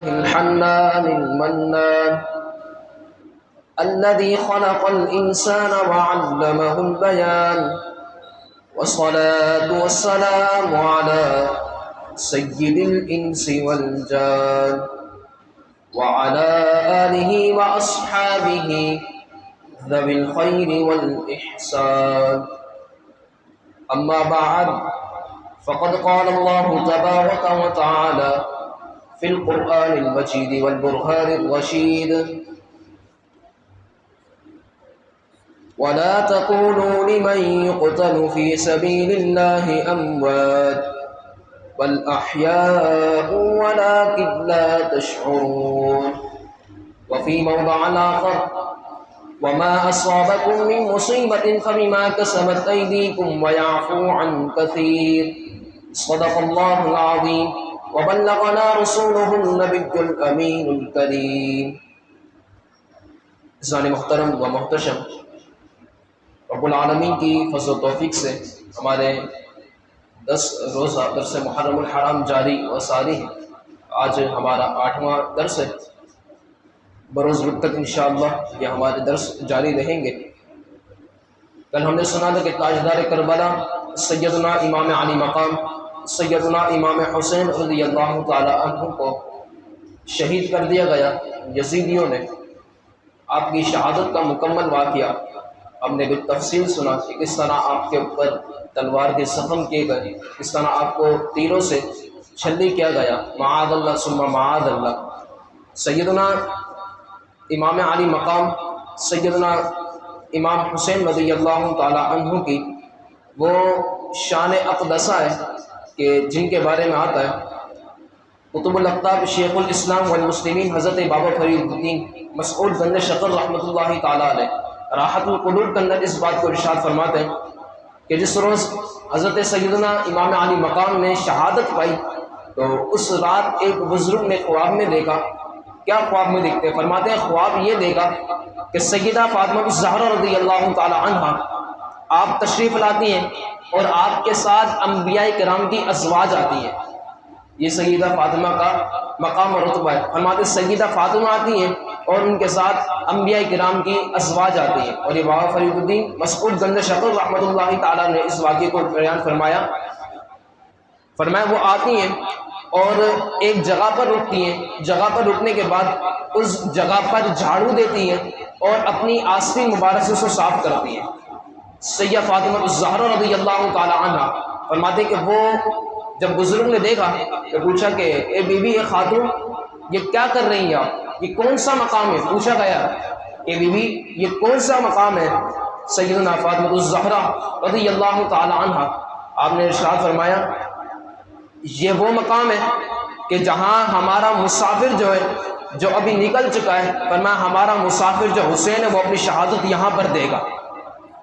الحنان المنان الذي خلق الإنسان وعلمه البيان والصلاة والسلام على سيد الإنس والجان وعلى آله وأصحابه ذوي الخير والإحسان. أما بعد، فقد قال الله تبارك وتعالى في القرآن المجيد والبرهان الرشيد: ولا تقولوا لمن يقتل في سبيل الله أموات بل أحياء ولكن لا تشعرون. وفي موضع آخر: وما أصابكم من مصيبة فبما كسبت أيديكم ويعفو عن كثير. صدق الله العظيم وبلغنا رسوله النبي الأمين الكريم. عزیزان محترم و محتشم، رب العالمین کی فضل و توفیق سے ہمارے 10 روزہ درس محرم الحرام جاری و ساری ہے۔ آج ہمارا 8واں درس ہے۔ بروز رب تک انشاءاللہ یہ ہمارے درس جاری رہیں گے۔ کل ہم نے سنا تھا کہ تاجدار کربلا سیدنا امام علی مقام سیدنا امام حسین رضی اللہ تعالی عنہ کو شہید کر دیا گیا یزیدیوں نے۔ آپ کی شہادت کا مکمل واقعہ ہم نے بالتفصیل سنا کہ کس طرح آپ کے اوپر تلوار کے زخم کیے گئے، کس طرح آپ کو تیروں سے چھلی کیا گیا، معاذ اللہ ثم معاذ اللہ۔ سیدنا امام علی مقام سیدنا امام حسین رضی اللہ تعالی عنہ کی وہ شان اقدسہ ہے کہ جن کے بارے میں آتا ہے قطب الاقطاب شیخ الاسلام والمسلمین حضرت بابا فرید الدین مسعود بن شکر رحمۃ اللہ تعالی علیہ راحت القلوب کے اندر اس بات کو ارشاد فرماتے ہیں کہ جس روز حضرت سیدنا امام علی مقام نے شہادت پائی تو اس رات ایک بزرگ نے خواب میں دیکھا۔ کیا خواب میں دیکھتے ہیں؟ فرماتے ہیں خواب یہ دیکھا کہ سیدہ فاطمہ الزہرا رضی اللہ تعالی عنہا آپ تشریف لاتی ہیں اور آپ کے ساتھ انبیاء کرام کی ازواج آتی ہیں۔ یہ سیدہ فاطمہ کا مقام اور رتبہ ہے۔ فرماتے سیدہ فاطمہ آتی ہیں اور ان کے ساتھ انبیاء کرام کی ازواج آتی ہیں۔ اور یہ بابا فرید الدین مسعود گنج شکر رحمۃ اللہ تعالیٰ نے اس واقعے کو بیان فرمایا وہ آتی ہیں اور ایک جگہ پر رکتی ہیں۔ جگہ پر رکنے کے بعد اس جگہ پر جھاڑو دیتی ہیں اور اپنی آستین مبارک سے اسے صاف کرتی ہیں۔ سیدہ فاطمہ الزہرا رضی اللہ تعالی عنہ فرماتے کہ وہ جب بزرگ نے دیکھا تو پوچھا کہ اے بی بی اے خاتون، یہ کیا کر رہی ہیں آپ؟ یہ کون سا مقام ہے؟ پوچھا گیا کہ بی بی یہ کون سا مقام ہے؟ سیدنا فاطمہ الزہرا رضی اللہ تعالی عنہ آپ نے ارشاد فرمایا یہ وہ مقام ہے کہ جہاں ہمارا مسافر جو ابھی نکل چکا ہے، فرمایا ہمارا مسافر جو حسین ہے وہ اپنی شہادت یہاں پر دے گا۔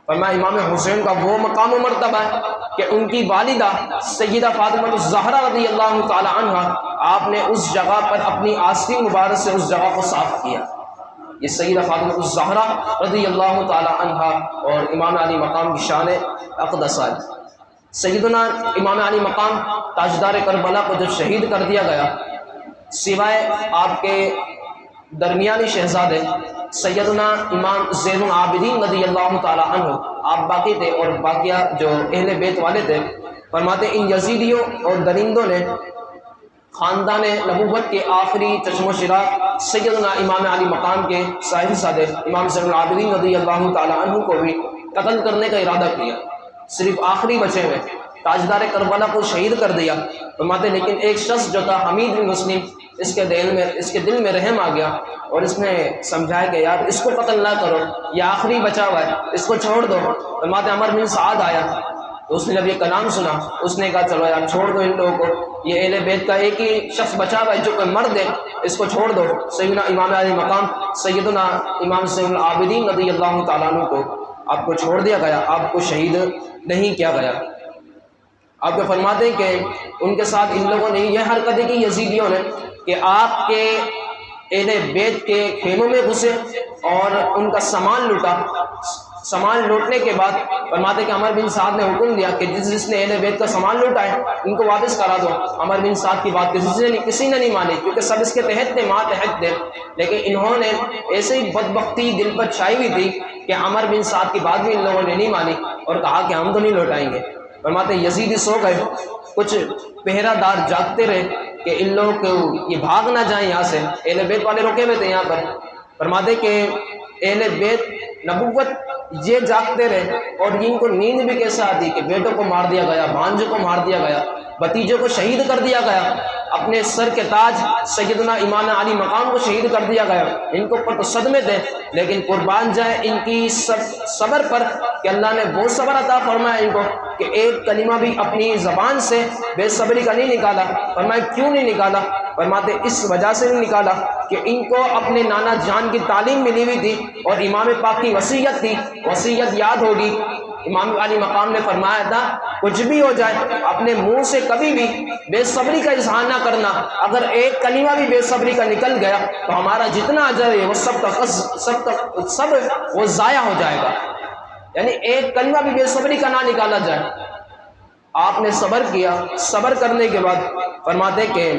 فرمایا امام حسین کا وہ مقام و مرتبہ ہے کہ ان کی والدہ سیدہ فاطمہ الزہرا رضی اللہ تعالی عنہ آپ نے اس جگہ پر اپنی آستین مبارک سے اس جگہ کو صاف کیا۔ یہ سیدہ فاطمہ الزہرا رضی اللہ تعالی عنہ اور امام علی مقام کی شان اقدسہ ہے۔ سیدنا امام علی مقام تاجدار کربلا کو جب شہید کر دیا گیا، سوائے آپ کے درمیانی شہزادے سیدنا امام زین العابدین رضی اللہ تعالی عنہ آپ باقی تھے اور باقیہ جو اہل بیت والے تھے۔ فرماتے ان یزیدیوں اور درندوں نے خاندان نبوت کے آخری چشم و چراغ سیدنا امام علی مقام کے صاحب سادے امام زین العابدین رضی اللہ تعالی عنہ کو بھی قتل کرنے کا ارادہ کیا۔ صرف آخری بچے ہوئے تاجدار کربلا کو شہید کر دیا۔ فرماتے لیکن ایک شخص جو تھا حمید بن مسلم، اس کے دل میں رحم آ گیا اور اس نے سمجھایا کہ یار اس کو قتل نہ کرو، یہ آخری بچا ہوا ہے، اس کو چھوڑ دو۔ فرماتے عمر بن سعد آیا تو اس نے جب یہ کلام سنا اس نے کہا چلو یار چھوڑ دو ان لوگوں کو، یہ اہل بیت کا ایک ہی شخص بچا ہوا ہے جو کوئی مرد ہے، اس کو چھوڑ دو۔ سیدنا امام علی مقام سیدنا امام زین العابدین رضی اللہ تعالیٰ عنہ کو آپ کو چھوڑ دیا گیا، آپ کو شہید نہیں کیا گیا۔ آپ کو فرماتے ہیں کہ ان کے ساتھ ان لوگوں نے یہ حرکتیں کی یزیدیوں نے کہ آپ کے اہل بیت کے خیموں میں گھسے اور ان کا سامان لوٹا۔ سامان لوٹنے کے بعد فرماتے کہ عمر بن سعد نے حکم دیا کہ جس نے اہل بیت کا سامان لوٹا ہے ان کو واپس کرا دو۔ عمر بن سعد کی بات کسی نے نہیں مانی، کیونکہ سب اس کے تحت تھے، ماتحت تھے، لیکن انہوں نے ایسے ہی بدبختی دل پر چھائی ہوئی تھی کہ عمر بن سعد کی بات بھی ان لوگوں نے نہیں مانی اور کہا کہ ہم تو نہیں لوٹائیں گے۔ فرماتے یزید سو گئے، کچھ پہرہ دار جاگتے رہے کہ ان لوگوں کو یہ بھاگ نہ جائیں یہاں سے، اہل بیت والے رکے ہوئے تھے یہاں پر۔ فرماتے کہ اہل بیت نبوت یہ جاگتے رہے، اور ان کو نیند بھی کیسے آتی کہ بیٹوں کو مار دیا گیا، بھانجوں کو مار دیا گیا، بھتیجوں کو شہید کر دیا گیا، اپنے سر کے تاج سیدنا امام علی مقام کو شہید کر دیا گیا۔ ان کو اوپر تو صدمے تھے، لیکن قربان جائے ان کی صبر پر کہ اللہ نے وہ صبر عطا فرمایا ان کو کہ ایک کلمہ بھی اپنی زبان سے بے صبری کا نہیں نکالا۔ فرمایا کیوں نہیں نکالا؟ فرماتے اس وجہ سے نہیں نکالا کہ ان کو اپنے نانا جان کی تعلیم ملی ہوئی تھی اور امام پاک کی وصیت تھی، وصیت یاد ہوگی۔ امام علی مقام نے فرمایا تھا کچھ بھی ہو جائے اپنے منہ سے کبھی بھی بے صبری کا اظہار نہ کرنا، اگر ایک کلمہ بھی بے صبری کا نکل گیا تو ہمارا جتنا اجر ہے وہ سب وہ ضائع ہو جائے گا۔ یعنی ایک کلمہ بھی بے صبری کا نہ نکالا جائے۔ آپ نے صبر کیا، صبر کرنے کے بعد فرماتے کہ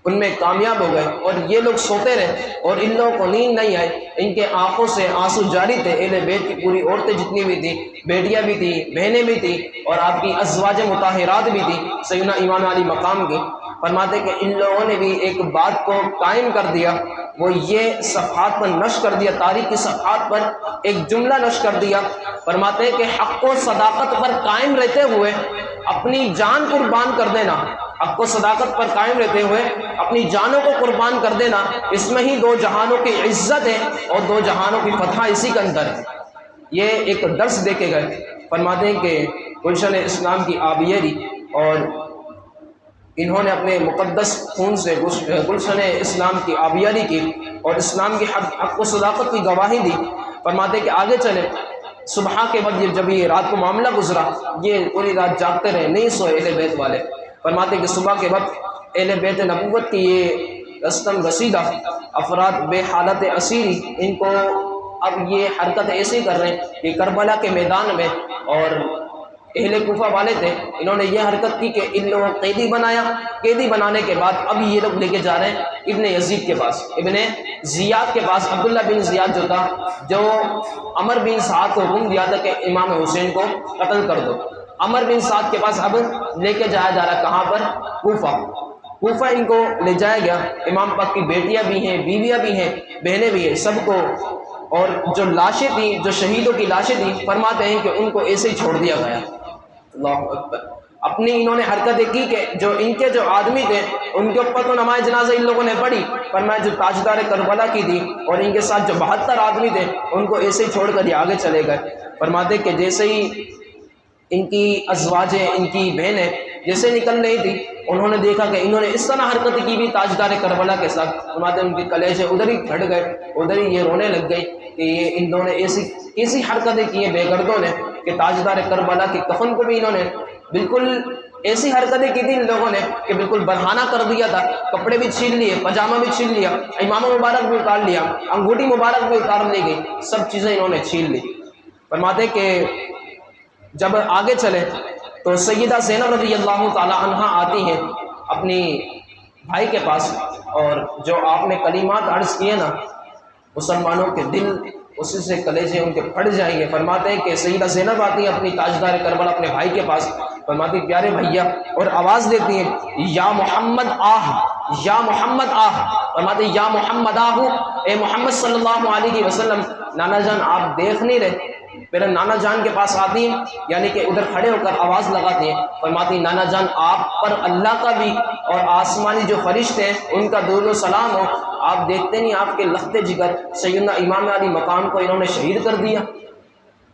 ان میں کامیاب ہو گئے، اور یہ لوگ سوتے رہے اور ان لوگوں کو نیند نہیں آئی، ان کے آنکھوں سے آنسو جاری تھے۔ اہل بیت کی پوری عورتیں جتنی بھی تھیں، بیٹیاں بھی تھیں، بہنیں بھی تھیں، اور آپ کی ازواج مطہرات بھی تھیں سیدنا امام علی مقام کی۔ فرماتے کہ ان لوگوں نے بھی ایک بات کو قائم کر دیا، وہ یہ صفحات پر نشر کر دیا، تاریخ کی صفحات پر ایک جملہ نشر کر دیا۔ فرماتے کہ حق و صداقت پر قائم رہتے ہوئے اپنی جان قربان کر دینا، حق و صداقت پر قائم رہتے ہوئے اپنی جانوں کو قربان کر دینا، اس میں ہی دو جہانوں کی عزت ہے اور دو جہانوں کی فتح اسی کے اندر ہے۔ یہ ایک درس دے کے گئے۔ فرماتے ہیں کہ گلشن اسلام کی آبیاری، اور انہوں نے اپنے مقدس خون سے گلشن اسلام کی آبیاری کی اور اسلام کی حق و صداقت کی گواہی دی۔ فرماتے کہ آگے چلے، صبح کے وقت جب یہ رات کو معاملہ گزرا، یہ پوری رات جاگتے رہے، نہیں سوئے اہل بیت والے۔ فرماتے کہ صبح کے وقت اہل بیت نبوت کی یہ رستم رسیدہ افراد بے حالت اسیری، ان کو اب یہ حرکت ایسے کر رہے ہیں کہ کربلا کے میدان میں، اور اہل کوفہ والے تھے، انہوں نے یہ حرکت کی کہ ان لوگوں کو قیدی بنایا۔ قیدی بنانے کے بعد اب یہ لوگ لے کے جا رہے ہیں ابن یزید کے پاس، ابن زیاد کے پاس، عبداللہ بن زیاد جو تھا، جو عمر بن سعد کو حکم دیا تھا کہ امام حسین کو قتل کر دو۔ عمر بن سعد کے پاس اب لے کے جایا جا رہا، کہاں پر؟ کوفہ۔ کوفہ ان کو لے جایا گیا، امام پاک کی بیٹیاں بھی ہیں، بیویاں بھی ہیں، بہنیں بھی ہیں، سب کو، اور جو لاشیں تھیں، جو شہیدوں کی لاشیں تھیں، فرماتے ہیں کہ ان کو ایسے ہی چھوڑ دیا گیا۔ اللہ اکبر۔ اپنی انہوں نے حرکتیں کی کہ جو ان کے جو آدمی تھے ان کے اوپر تو نماز جنازہ ان لوگوں نے پڑھی، فرمایا جو تاجدار کربلا کی تھی اور ان کے ساتھ جو 72 آدمی تھے ان کو ایسے ہی چھوڑ کر یہ آگے چلے گئے۔ فرماتے کہ جیسے ہی ان کی ازواجیں، ان کی بہنیں جیسے نکل رہی تھی، انہوں نے دیکھا کہ انہوں نے اس طرح حرکت کی بھی تاجدار کربلا کے ساتھ۔ فرماتے ان کے کلیجے ادھر ہی پھٹ گئے، ادھر ہی یہ رونے لگ گئی کہ یہ ان دونوں نے ایسی حرکتیں کی ہیں بے گردوں نے کہ تاجدار کربلا کے کفن کو بھی انہوں نے بالکل ایسی حرکتیں کی تھی ان لوگوں نے کہ بالکل برہانہ کر دیا تھا، کپڑے بھی چھین لیے، پاجامہ بھی چھین لیا، امامہ مبارک بھی اتار لیا، انگوٹھی مبارک بھی اتار لی گئی، سب چیزیں انہوں نے چھین لی۔ فرماتے کہ جب آگے چلے تو سیدہ زینب رضی اللہ تعالی عنہ آتی ہیں اپنی بھائی کے پاس، اور جو آپ نے کلمات عرض کیے نا، مسلمانوں کے دل اسی سے کلیجے ان کے پھٹ جائیں گے۔ فرماتے ہیں کہ سیدہ زینب آتی ہیں اپنی تاجدار کربلا اپنے بھائی کے پاس، فرماتی پیارے بھیا، اور آواز دیتی ہیں یا محمد آہ، یا محمد آہ۔ فرماتے یا محمد آہ، اے محمد صلی اللہ علیہ وسلم، نانا جان آپ دیکھ نہیں رہے؟ میرے نانا جان کے پاس آتی ہیں، یعنی کہ ادھر کھڑے ہو کر آواز لگاتی ہیں، فرماتی نانا جان آپ پر اللہ کا بھی اور آسمانی جو فرشتے ہیں ان کا درود و سلام ہو، آپ دیکھتے نہیں آپ کے لخت جگر سیدنا امام علی مقام کو انہوں نے شہید کر دیا۔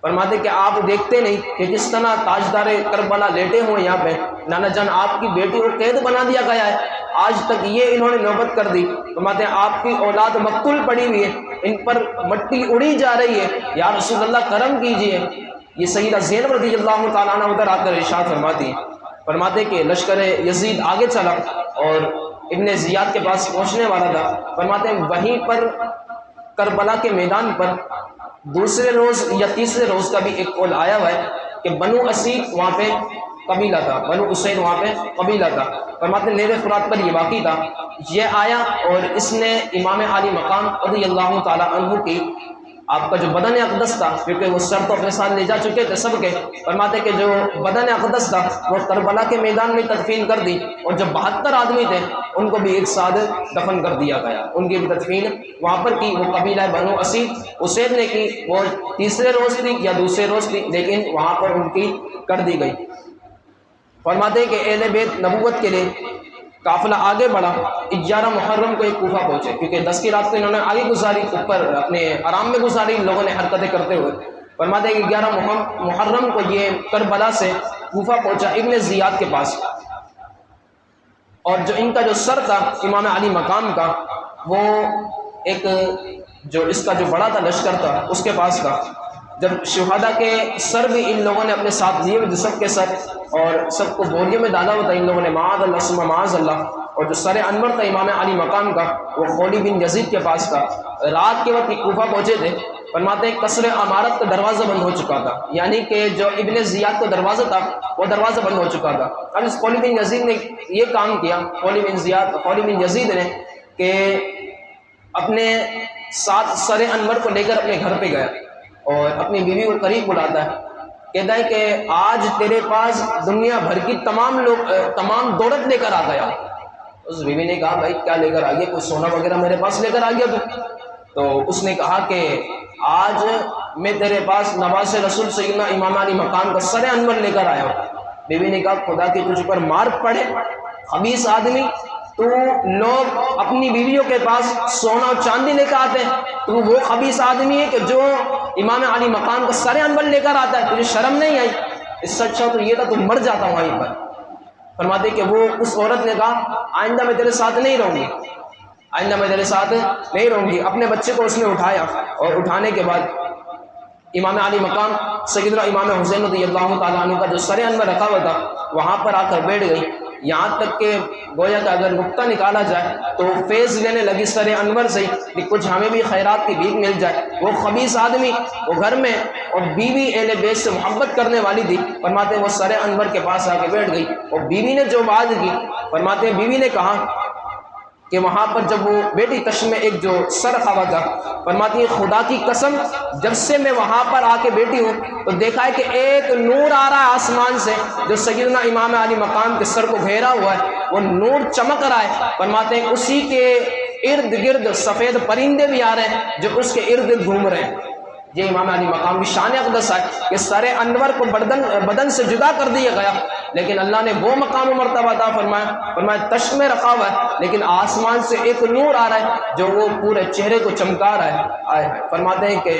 فرماتے کہ آپ دیکھتے نہیں کہ کس طرح تاجدار کربلا لیٹے ہوئے یہاں پہ، نانا جان آپ کی بیٹی کو قید بنا دیا گیا ہے، آج تک یہ انہوں نے نوبت کر دی۔ فرماتے ہیں آپ کی اولاد مقتول پڑی ہوئی ہے، ان پر مٹی اڑی جا رہی ہے، یا رسول اللہ کرم کیجئے۔ یہ سیدہ زینب رضی اللہ تعالیٰ عنہ ادھر آ کر ارشاد فرماتی ہیں۔ فرماتے کہ لشکر یزید آگے چلا اور ابن زیاد کے پاس پہنچنے والا تھا۔ فرماتے ہیں وہیں پر کربلا کے میدان پر دوسرے روز یا تیسرے روز کا بھی ایک قول آیا ہوا ہے کہ بنو اسید وہاں پہ قبیلہ تھا، بنو اسید وہاں پہ قبیلہ تھا۔ فرماتے ہیں نیر فرات پر یہ واقع تھا، یہ آیا اور اس نے امام عالی مقام رضی اللہ تعالیٰ عنہ کی آپ کا جو بدن اقدس تھا، کیونکہ وہ سر تو اپنے ساتھ لے جا چکے تھے سب کے، فرماتے کہ جو بدن اقدس تھا وہ کربلا کے میدان میں تدفین کر دی، اور جو 72 آدمی تھے ان کو بھی ایک ساتھ دفن کر دیا گیا، ان کی بھی تدفین وہاں پر کی۔ وہ قبیلہ بنو اسید نے کی، وہ تیسرے روز تھی یا دوسرے روز تھی، لیکن وہاں پر ان کی کر دی گئی۔ فرماتے ہیں کہ اہل بیت نبوت کے لیے قافلہ آگے بڑھا، 11 محرم کو ایک کوفہ پہنچے، کیونکہ 10 کی رات کو انہوں نے آگے گزاری، اوپر اپنے آرام میں گزاری ان لوگوں نے حرکتیں کرتے ہوئے۔ فرماتے ہیں کہ 11 محرم کو یہ کربلا سے کوفہ پہنچا ابن زیاد کے پاس، اور جو ان کا جو سر تھا امام علی مقام کا، وہ ایک جو اس کا جو بڑا تھا لشکر تھا اس کے پاس تھا۔ جب شہداء کے سر بھی ان لوگوں نے اپنے ساتھ لیے ہوئے، سب کے سر، اور سب کو بوریوں میں ڈالا ہوا تھا ان لوگوں نے، معاذ اللہ ثم معاذ اللہ، اور جو سر انور تھا امام علی مقام کا وہ خولی بن یزید کے پاس تھا۔ رات کے وقت کوفہ پہنچے تھے، فرماتے ہیں قصر عمارت کا دروازہ بند ہو چکا تھا، یعنی کہ جو ابن زیاد کا دروازہ تھا وہ دروازہ بند ہو چکا تھا۔ اب اس خولی بن یزید نے یہ کام کیا، خولی بن یزید نے، کہ اپنے ساتھ سر انور کو لے کر اپنے گھر پہ گیا اور اپنی بیوی کو قریب بلاتا ہے، کہتا ہے کہ آج تیرے پاس دنیا بھر کی تمام دولت لے کر آ گیا۔ اس بیوی نے کہا بھائی کیا لے کر آ گیا، کوئی سونا وغیرہ میرے پاس لے کر آ گیا تو اس نے کہا کہ آج میں تیرے پاس نواز رسول سیدنا امام علی مقام کا سر انور لے کر آیا ہوں۔ بیوی نے کہا خدا کی تجھ پر مار پڑے خبیث آدمی، تو لوگ اپنی بیویوں کے پاس سونا اور چاندی لے کر آتے ہیں، تو وہ خبیث آدمی ہے کہ جو امام علی مقام کا سر انور لے کر آتا ہے، تجھے شرم نہیں آئی؟ اس سے اچھا تو یہ تھا تم مر جاتا وہیں پر۔ فرماتے کہ وہ اس عورت نے کہا آئندہ میں تیرے ساتھ نہیں رہوں گی، آئندہ میں تیرے ساتھ نہیں رہوں گی۔ اپنے بچے کو اس نے اٹھایا، اور اٹھانے کے بعد امام علی مقام سیدنا امام حسین رضی اللہ تعالیٰ عنہ کا جو سر انور رکھا ہوا تھا وہاں پر آ کر بیٹھ گئی، یہاں تک کہ گویا کہ اگر نقطہ نکالا جائے تو فیض لینے لگی سر انور سے کہ کچھ ہمیں بھی خیرات کی بھیک مل جائے۔ وہ خبیث آدمی وہ گھر میں، اور بیوی اہل بیت سے محبت کرنے والی تھی، فرماتے ہیں وہ سر انور کے پاس آ کے بیٹھ گئی، اور بیوی نے جو بات کی، فرماتے ہیں بیوی نے کہا کہ وہاں پر جب وہ بیٹی تش میں ایک جو سر رکھا ہوا تھا، فرماتی ہے خدا کی قسم جب سے میں وہاں پر آ کے بیٹھی ہوں تو دیکھا ہے کہ ایک نور آ رہا ہے آسمان سے جو سیدنا امام علی مقام کے سر کو گھیرا ہوا ہے، وہ نور چمک رہا ہے۔ فرماتے ہیں اسی کے ارد گرد سفید پرندے بھی آ رہے ہیں جو اس کے ارد گرد گھوم رہے ہیں۔ یہ امام علی مقام کی شان اقدس ہے کہ سر انور کو بدن سے جدا کر دیا گیا، لیکن اللہ نے وہ مقام و مرتبہ عطا فرمایا تش میں رکھا ہوا ہے، لیکن آسمان سے ایک نور آ رہا ہے جو وہ پورے چہرے کو چمکا رہا ہے۔ فرماتے ہیں کہ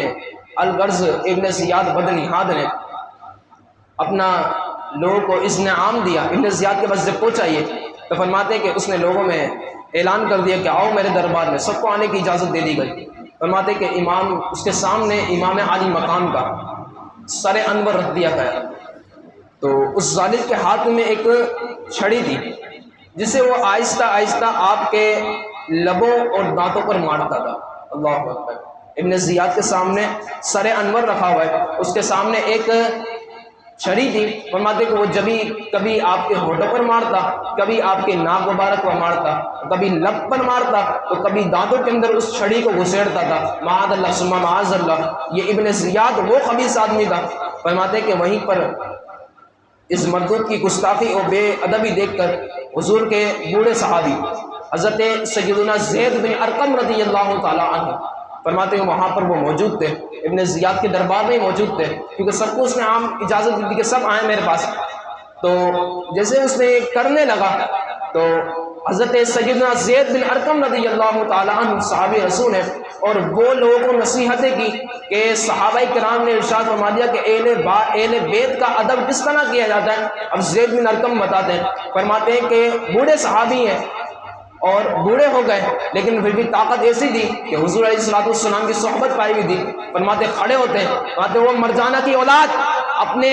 الغرض ابن زیاد بدنی ہاتھ نے اپنا لوگوں کو اذن عام دیا، ابن زیاد کے پاس جب پہنچا یہ تو فرماتے ہیں کہ اس نے لوگوں میں اعلان کر دیا کہ آؤ میرے دربار میں، سب کو آنے کی اجازت دے دی گئی۔ فرماتے کہ اس کے سامنے امام علی مقام کا سر انور رکھ دیا گیا، تو اس ظالم کے ہاتھ میں ایک چھڑی تھی جسے وہ آہستہ آہستہ آپ کے لبوں اور دانتوں پر مارتا تھا۔ اللہ اکبر۔ ابن زیاد کے سامنے سر انور رکھا ہوا ہے، اس کے سامنے ایک چھڑی تھی، فرماتے کہ وہ کبھی آپ کے ہونٹوں پر مارتا، کبھی آپ کے ناک مبارک پر مارتا، کبھی لب پر مارتا، تو کبھی دانتوں کے اندر اس چھڑی کو گھسیڑتا تھا۔ معاذ اللہ ثم معاذ اللہ، یہ ابن زیاد وہ خبیث آدمی تھا۔ فرماتے کہ وہیں پر اس مردود کی گستاخی اور بے ادبی دیکھ کر حضور کے بوڑھے صحابی حضرت سیدنا زید بن ارقم رضی اللہ تعالیٰ عنہ، فرماتے ہیں وہاں پر وہ موجود تھے، ابن زیاد کے دربار میں موجود تھے، کیونکہ سب کو اس نے عام اجازت دی کہ سب آئیں میرے پاس۔ تو جیسے اس نے کرنے لگا تو حضرت سیدنا زید بن ارقم رضی اللہ تعالیٰ عنہ صحابی رسول ہیں، اور وہ لوگوں کو نصیحتیں کی کہ صحابہ کرام نے ارشاد فرما دیا کہ اہل بیت کا ادب کس طرح کیا جاتا ہے۔ اب زید بن ارقم بتاتے ہیں، فرماتے ہیں کہ بوڑھے صحابی ہیں اور بوڑھے ہو گئے، لیکن پھر بھی طاقت ایسی تھی کہ حضور علیہ الصلوۃ والسلام کی صحبت پائی ہوئی تھی۔ فرماتے کھڑے ہوتے ہیں، فرماتے وہ مرجانہ کی اولاد اپنے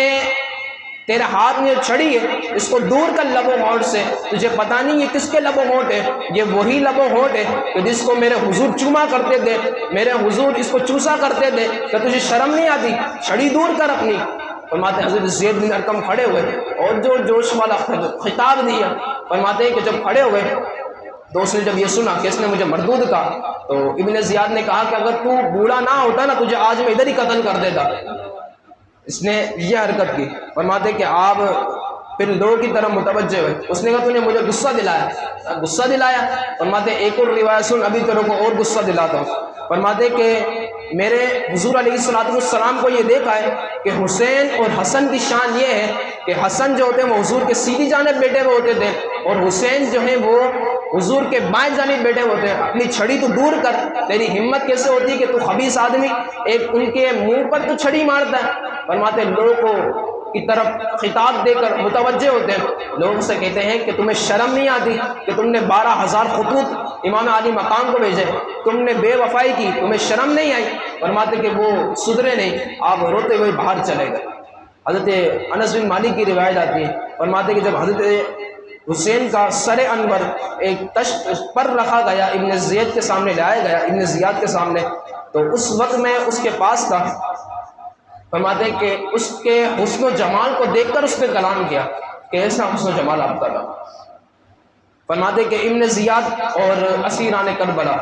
تیرے ہاتھ میں چھڑی ہے، اس کو دور کر لب و ہونٹ سے، تجھے پتہ نہیں یہ کس کے لب و ہونٹ ہے، یہ وہی لب و ہونٹ ہے کہ جس کو میرے حضور چوما کرتے تھے، میرے حضور اس کو چوسا کرتے تھے، کہ تجھے شرم نہیں آتی؟ چھڑی دور کر اپنی۔ فرماتے ہیں حضرت زید بن ارقم کھڑے ہوئے اور جو جوش والا خطاب دیا، فرماتے ہیں کہ جب کھڑے ہوئے تو اس نے جب یہ سنا کہ اس نے مجھے مردود کہا، تو ابن زیاد نے کہا کہ اگر تو بوڑھا نہ ہوتا نا تجھے آج میں ادھر ہی قتل کر دیتا۔ اس نے یہ حرکت کی۔ فرماتے کہ آپ پھر لوگوں کی طرف متوجہ ہوئے، اس نے کہا تو نے مجھے غصہ دلایا، غصہ دلایا؟ فرماتے ایک اور روایت سن، ابھی تیرے کو اور غصہ دلاتا ہوں۔ فرماتے کہ میرے حضور علیہ السلام کو یہ دیکھا ہے کہ حسین اور حسن کی شان یہ ہے کہ حسن جو ہوتے ہیں وہ حضور کے سیدھی جانب بیٹھے ہوئے ہوتے تھے، اور حسین جو ہیں وہ حضور کے بائیں جانب بیٹھے ہوتے ہیں۔ اپنی چھڑی تو دور کر، تیری ہمت کیسے ہوتی ہے کہ تو خبیث آدمی ایک ان کے منہ پر تو چھڑی مارتا ہے؟ فرماتے لوگوں کو کی طرف خطاب دے کر متوجہ ہوتے ہیں، لوگ سے کہتے ہیں کہ تمہیں شرم نہیں آتی کہ تم نے 12,000 خطوط امام علی مقام کو بھیجے، تم نے بے وفائی کی، تمہیں شرم نہیں آئی؟ فرماتے کہ وہ سدھرے نہیں، آپ روتے ہوئے باہر چلے گئے۔ حضرت انس بن مالک کی روایت آتی ہے، فرماتے کہ جب حضرت حسین کا سر انور ایک تشت پر رکھا گیا، ابن زید کے سامنے لایا گیا، ابن زیاد کے سامنے، تو اس وقت میں اس کے پاس تھا۔ فرماتے ہیں کہ اس کے حسن و جمال کو دیکھ کر اس نے کلام کیا کہ ایسا حسن و جمال آپ کا تھا۔ فرماتے ہیں کہ ابن زیاد اور اسیران کربلا،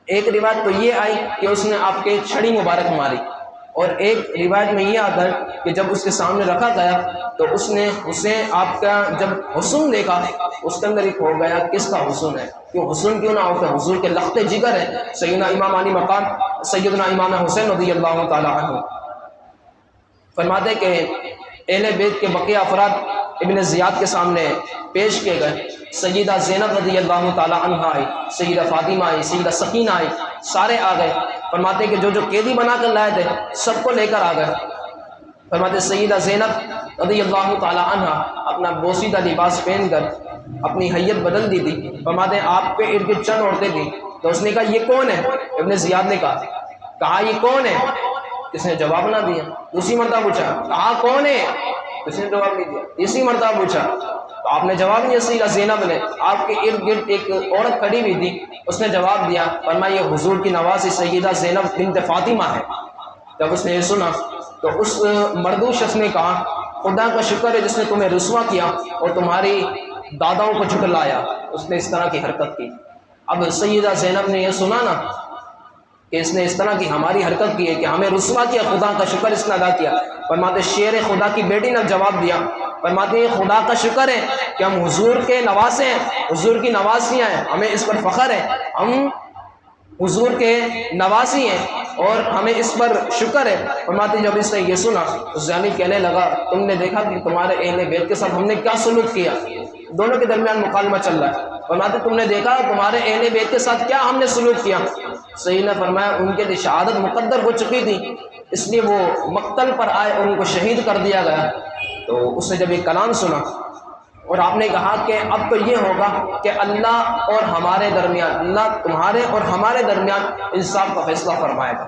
ایک روایت تو یہ آئی کہ اس نے آپ کے چھڑی مبارک ماری، اور ایک روایت میں یہ آتا ہے کہ جب اس کے سامنے رکھا گیا تو اس نے حسین آپ کا جب حسن دیکھا اس کے اندر ایک ہو گیا کس کا حسن ہے، کیوں حسن کیوں نہ ہوتا ہے، حضور کے لخت جگر ہے سیدنا امام علی مقام سیدنا امام حسین رضی اللہ تعالی عنہ۔ فرماتے کہ اہل بیت کے بقیہ افراد ابن زیاد کے سامنے پیش کیے گئے، سیدہ زینب رضی اللہ تعالی عنہ آئی، سیدہ فاطمہ آئی، سیدہ سکینہ آئی، سارے آ گئے۔ فرماتے کہ جو جو قیدی بنا کر لائے تھے سب کو لے کر آ گئے۔ فرماتے سیدہ زینب رضی اللہ تعالی عنہ اپنا بوسیدہ لباس پہن کر اپنی حیت بدل دی تھی۔ فرماتے آپ کے ارد گرد چند عورتیں تھیں، تو اس نے کہا یہ کون ہے؟ ابن زیاد نے کہا یہ کون ہے؟ کس نے جواب نہ دیا۔ دوسری مرتبہ پوچھا، کہا کون ہے؟ کس نے جواب نہیں دیا۔ تیسری مرتبہ پوچھا تو آپ نے جواب نہیں دیا۔ سیدہ زینب نے، آپ کے ارد گرد ایک عورت کھڑی ہوئی تھی، اس نے جواب دیا، فرمایا یہ حضور کی نوازی سیدہ زینب بنت فاطمہ ہے۔ جب اس نے یہ سنا تو اس مردود شخص نے کہا خدا کا شکر ہے جس نے تمہیں رسوا کیا اور تمہاری داداؤں کو جھٹلایا۔ اس نے اس طرح کی حرکت کی۔ اب سیدہ زینب نے یہ سنا نا کہ اس نے اس طرح کی ہماری حرکت کی ہے کہ ہمیں رسوا کیا، خدا کا شکر اس نے ادا کیا۔ فرماتے شیر خدا کی بیٹی نے جواب دیا، فرماتے ہیں خدا کا شکر ہے کہ ہم حضور کے نواسے ہیں، حضور کی نواسیاں ہیں، ہمیں اس پر فخر ہے، ہم حضور کے نواسی ہیں اور ہمیں اس پر شکر ہے۔ فرماتے جب اس نے یہ سنا تو زانی کہنے لگا تم نے دیکھا کہ تمہارے اہل بیت کے ساتھ ہم نے کیا سلوک کیا، دونوں کے درمیان مکالمہ چل رہا ہے۔ فرماتے تم نے دیکھا تمہارے اہل بیت کے ساتھ کیا ہم نے سلوک کیا۔ سید نے فرمایا ان کے لیے شہادت مقدر ہو چکی تھی، اس لیے وہ مقتل پر آئے اور ان کو شہید کر دیا گیا۔ تو اس نے جب یہ کلام سنا اور آپ نے کہا کہ اب تو یہ ہوگا کہ اللہ اور ہمارے درمیان، اللہ تمہارے اور ہمارے درمیان انصاف کا فیصلہ فرمائے گا۔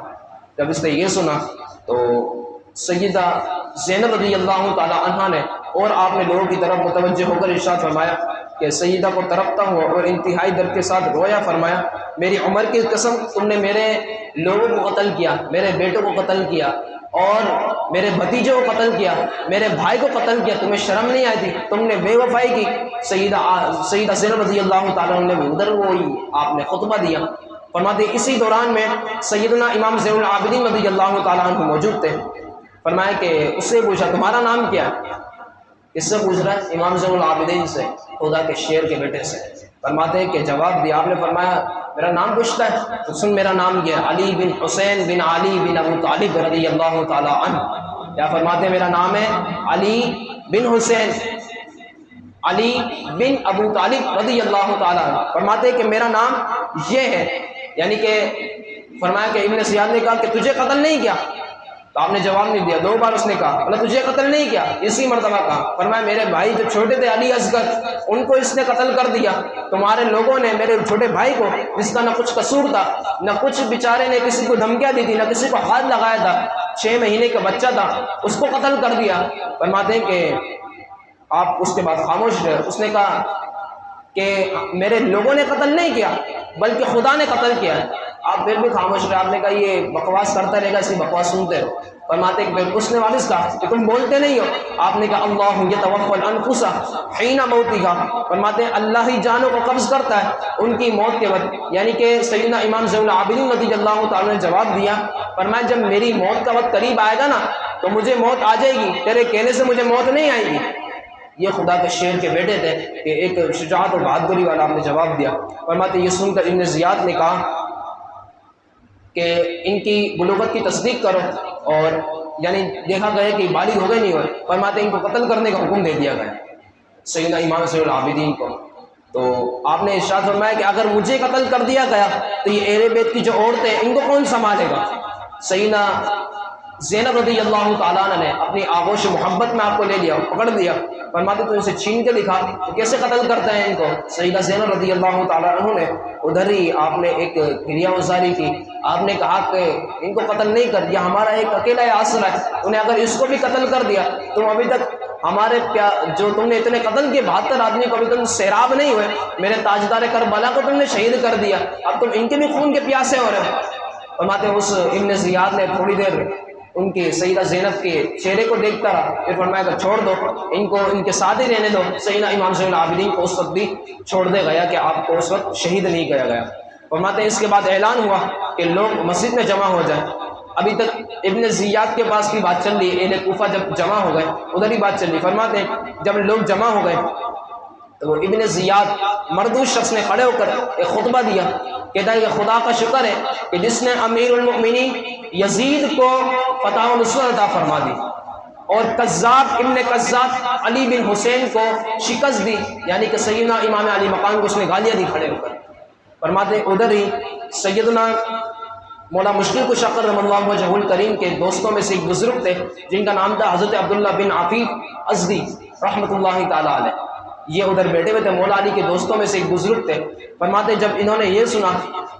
جب اس نے یہ سنا تو سیدہ زینب رضی اللہ تعالی عنہ نے اور آپ نے لوگوں کی طرف متوجہ ہو کر ارشاد فرمایا کہ سیدہ کو ترپتا ہوا اور انتہائی درد کے ساتھ رویا، فرمایا میری عمر کی قسم تم نے میرے لوگوں کو قتل کیا، میرے بیٹوں کو قتل کیا اور میرے بھتیجے کو قتل کیا، میرے بھائی کو قتل کیا، تمہیں شرم نہیں آئی تھی، تم نے بے وفائی کی۔ سیدہ زینب رضی اللہ تعالیٰ عنہ نے ادھر وہی آپ نے خطبہ دیا۔ فرماتے اسی دوران میں سیدنا امام زین العابدین رضی اللہ تعالیٰ عنہ موجود تھے۔ فرمایا کہ اس سے پوچھا تمہارا نام کیا ہے؟ اس سے پوچھ رہا ہے امام زین العابدین سے، خدا کے شیر کے بیٹے سے۔ فرماتے ہیں کہ جواب دیا، آپ نے فرمایا میرا نام پوچھتا ہے تو سن میرا نام یہ ہے علی بن حسین بن علی بن ابو طالب رضی اللہ تعالیٰ عنہ۔ یا فرماتے ہیں میرا نام ہے علی بن حسین علی بن ابو طالب رضی اللہ تعالیٰ عنہ۔ فرماتے ہیں کہ میرا نام یہ ہے، یعنی کہ فرمایا کہ ابن زیاد نے کہا کہ تجھے قتل نہیں کیا، تو آپ نے جواب نہیں دیا۔ 2 بار اس نے کہا اللہ تجھے قتل نہیں کیا، اسی مرتبہ کہا۔ فرمایا میرے بھائی جو چھوٹے تھے علی اصغر ان کو اس نے قتل کر دیا، تمہارے لوگوں نے میرے چھوٹے بھائی کو جس کا نہ کچھ قصور تھا، نہ کچھ بیچارے نے کسی کو دھمکیاں دی تھی، نہ کسی کو ہاتھ لگایا تھا، 6 مہینے کا بچہ تھا اس کو قتل کر دیا۔ فرماتے ہیں کہ آپ اس کے بعد خاموش رہے۔ اس نے کہا کہ میرے لوگوں نے قتل نہیں کیا بلکہ خدا نے قتل کیا ہے۔ آپ پھر بھی خاموش رہے۔ آپ نے کہا یہ بکواس کرتا رہے گا، اسی بکواس سنتے رہو۔ فرماتے ہیں کہ اس نے واپس کہا کہ تم بولتے نہیں ہو۔ آپ نے کہا اللہ یتوفی الانفس حین موتها۔ فرماتے ہیں اللہ ہی جانوں کو قبض کرتا ہے ان کی موت کے وقت، یعنی کہ سیدنا امام زین العابدین رضی اللہ تعالیٰ نے جواب دیا، فرمایا جب میری موت کا وقت قریب آئے گا نا تو مجھے موت آ جائے گی، تیرے کہنے سے مجھے موت نہیں آئے گی۔ یہ خدا کے شیر کے بیٹے تھے کہ ایک شجاعت اور بہادری والا آپ نے جواب دیا۔ فرماتے یہ سن کر ابن زیاد نے کہا کہ ان کی بلوغت کی تصدیق کرو، اور یعنی دیکھا گیا کہ بالغ ہو گئے نہیں ہوئے۔ فرماتے ان کو قتل کرنے کا حکم دے دیا گیا سیدنا امام زین العابدین کو۔ تو آپ نے ارشاد فرمایا کہ اگر مجھے قتل کر دیا گیا تو یہ اہل بیت کی جو عورتیں ان کو کون سنبھالے گا؟ سیدنا زینب رضی اللہ تعالیٰ عنہ نے اپنی آغوش محبت میں آپ کو لے لیا، پکڑ لیا۔ فرماتے تو اسے چھین کے دکھا تو کیسے قتل کرتے ہیں ان کو؟ سیدہ زینب رضی اللہ تعالیٰ عنہ نے ادھر ہی آپ نے ایک گریہ وزاری کی۔ آپ نے کہا کہ ان کو قتل نہیں کر دیا، ہمارا ایک اکیلا آسرا ہے، انہیں اگر اس کو بھی قتل کر دیا تم ابھی تک ہمارے جو تم نے اتنے قتل کیے 72 آدمی کو ابھی تم سیراب نہیں ہوئے، میرے تاجدار کربلا کو تم نے شہید کر دیا، اب تم ان کے بھی خون کے پیاسے ہو رہے ہو۔ فرماتے اس ابن زیاد نے تھوڑی دیر ان کے سیدہ زینب کے چہرے کو دیکھتا رہا، پھر فرمایا کہ چھوڑ دو ان کو، ان کے ساتھ ہی رہنے دو۔ سیدنا امام زین العابدین کو اس وقت بھی چھوڑ دے گیا کہ آپ کو اس وقت شہید نہیں کیا گیا۔ فرماتے ہیں اس کے بعد اعلان ہوا کہ لوگ مسجد میں جمع ہو جائیں۔ ابھی تک ابن زیاد کے پاس بھی بات چل رہی ہے، اہل کوفہ جب جمع ہو گئے ادھر ہی بات چل رہی۔ فرماتے ہیں جب لوگ جمع ہو گئے تو وہ ابن زیاد مردود شخص نے کھڑے ہو کر ایک خطبہ دیا، کہتا ہے کہ خدا کا شکر ہے کہ جس نے امیر المؤمنین یزید کو فتح و نصرت عطا فرما دی اور کذاب ابن کذاب علی بن حسین کو شکست دی، یعنی کہ سیدنا امام علی مقام کو اس نے گالیاں دی کھڑے ہو کر۔ فرماتے ادھر ہی سیدنا مولا مشکل کشا رحمہ اللہ وجہہ الکریم کے دوستوں میں سے ایک بزرگ تھے جن کا نام تھا حضرت عبداللہ بن عفیف ازدی رحمۃ اللہ تعالیٰ علیہ۔ یہ ادھر بیٹھے ہوئے تھے، مولا علی کے دوستوں میں سے ایک بزرگ تھے۔ فرماتے جب انہوں نے یہ سنا